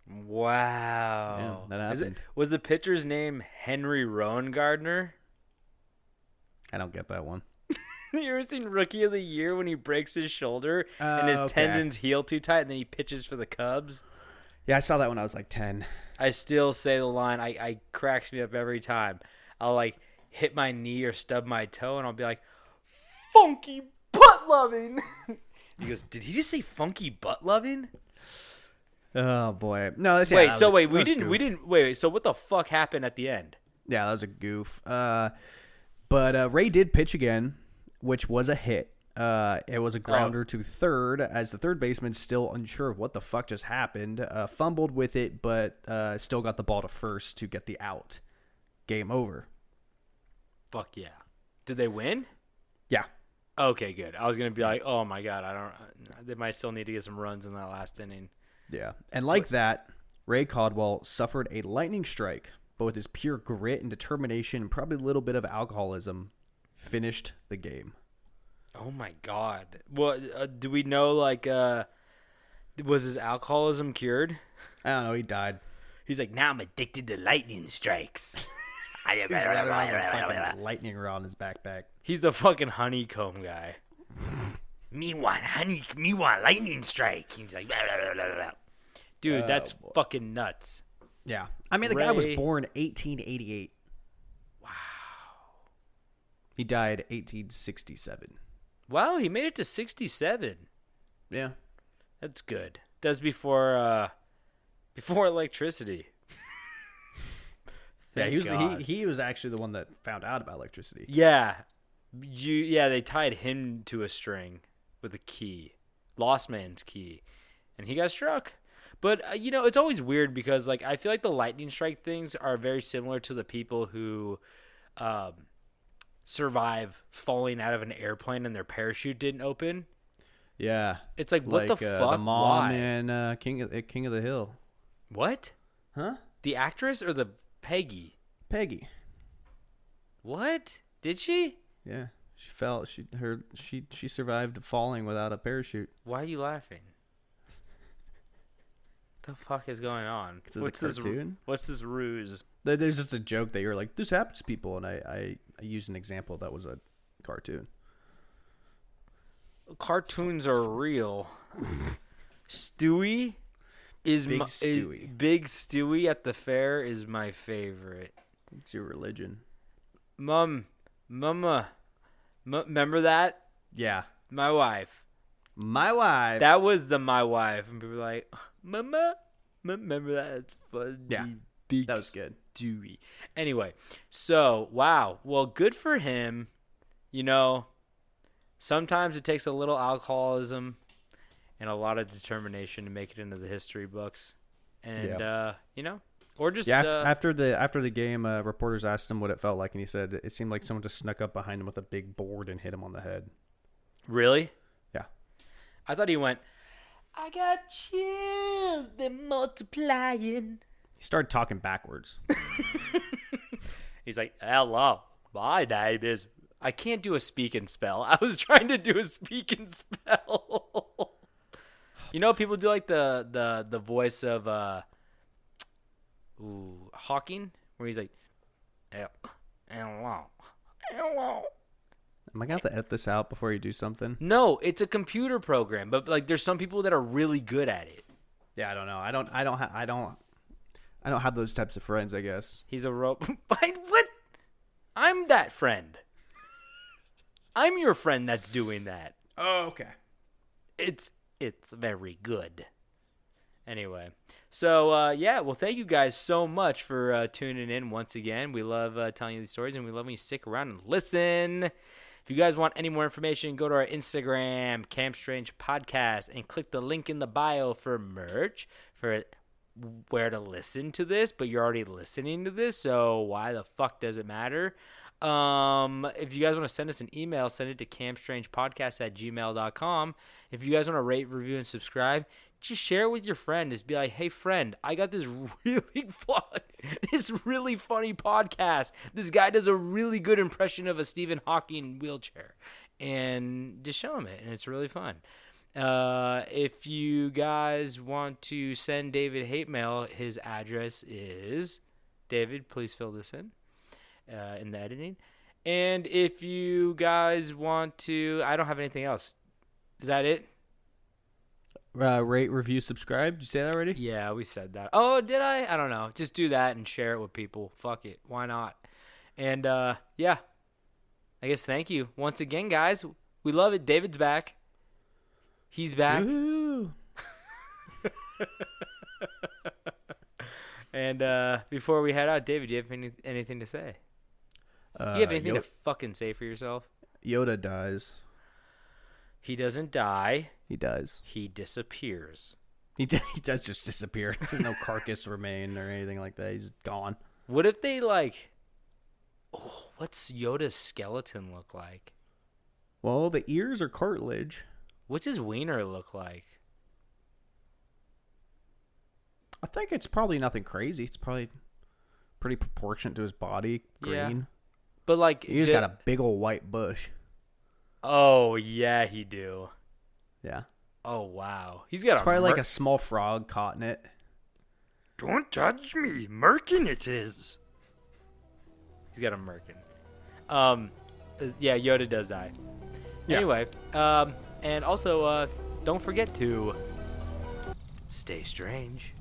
Wow. Yeah, that happened. Was the pitcher's name Henry Rowan Gardner? I don't get that one. You ever seen Rookie of the Year when he breaks his shoulder and his tendons heal too tight and then he pitches for the Cubs? Yeah, I saw that when I was like 10. I still say the line. I cracks me up every time. I'll like hit my knee or stub my toe and I'll be like, funky butt loving. He goes, did he just say funky butt loving? Oh boy. No, that's wait, we didn't. So what the fuck happened at the end? Yeah, that was a goof. But Ray did pitch again, which was a hit. It was a grounder to third as the third baseman, still unsure of what the fuck just happened, fumbled with it, but still got the ball to first to get the out. Game over. Fuck yeah. Did they win? Yeah. Okay, good. I was going to be like, oh my God, they might still need to get some runs in that last inning. Yeah. And like that, Ray Caldwell suffered a lightning strike, but with his pure grit and determination and probably a little bit of alcoholism, finished the game. Oh my God. Well, do we know, was his alcoholism cured? I don't know. He died. He's like, now I'm addicted to lightning strikes. He's running around with a fucking lightning rod in his backpack. He's the fucking honeycomb guy. me want lightning strike. He's like, blah, blah, blah, blah. Dude, that's fucking nuts. Yeah. I mean, the guy was born 1888. Wow. He died 1867. Wow, he made it to 67. Yeah. That's good. That's before electricity. Yeah, he was actually the one that found out about electricity. Yeah. They tied him to a string with a key. Lost man's key. And he got struck. But, it's always weird because, I feel like the lightning strike things are very similar to the people who survive falling out of an airplane and their parachute didn't open. Yeah. It's like, what the fuck? The mom Why? and King of the Hill. What? Huh? The actress or the Peggy? Peggy. What? Did she? Yeah. She fell. She survived falling without a parachute. Why are you laughing? The fuck is going on? What's this cartoon? What's this ruse? There's just a joke that you're like, this happens to people, and I used an example that was a cartoon. Cartoons are real. Stewie is Big Stewie at the fair is my favorite. It's your religion. Mama, remember that? Yeah. My wife. That was my wife, and people were like, Mama, remember that? Yeah, Big that was good. Stewie. Anyway, so wow. Well, good for him. Sometimes it takes a little alcoholism and a lot of determination to make it into the history books, and or just after the game, reporters asked him what it felt like, and he said it seemed like someone just snuck up behind him with a big board and hit him on the head. Really? Yeah. I thought he went, I got chills, they're multiplying. He started talking backwards. He's like, hello, my name is... I can't do a speak and spell. I was trying to do a speak and spell. People do like the voice of Hawking, where he's like, hello. Am I gonna have to edit this out before you do something? No, it's a computer program, but there's some people that are really good at it. Yeah, I don't know. I don't have those types of friends, I guess. He's a robot. What? I'm that friend. I'm your friend that's doing that. Oh, okay. It's very good. Anyway, so well, thank you guys so much for tuning in once again. We love telling you these stories, and we love when you stick around and listen. If you guys want any more information, go to our Instagram, Camp Strange Podcast, and click the link in the bio for merch, for where to listen to this, but you're already listening to this, so why the fuck does it matter? If you guys want to send us an email, send it to campstrangepodcast@gmail.com. If you guys want to rate, review, and subscribe, just share it with your friend. Just be like, hey friend, I got this really funny podcast. This guy does a really good impression of a Stephen Hawking wheelchair, and just show him it, and it's really fun. If you guys want to send David hate mail, his address is, David, please fill this in the editing. And if you guys want to, I don't have anything else. Is that it? Rate, review, subscribe. Did you say that already? Yeah, we said that. Oh, did I? I don't know. Just do that and share it with people. Fuck it. Why not? And, yeah. I guess thank you. Once again, guys, we love it. David's back. He's back. And before we head out, David, do you have anything to say? Do you have anything to fucking say for yourself? Yoda dies. He doesn't die. He does. He disappears. He does just disappear. There's no carcass remain or anything like that. He's gone. What if they like? Oh, what's Yoda's skeleton look like? Well, the ears are cartilage. What's his wiener look like? I think it's probably nothing crazy. It's probably pretty proportionate to his body. Green. Yeah. But like, He's got a big old white bush. Oh yeah, he do. Yeah. Oh wow, he's got It's probably like a small frog caught in it. Don't touch me, merkin it is. He's got a merkin. Yeah, Yoda does die. Yeah. Anyway, and also don't forget to stay strange.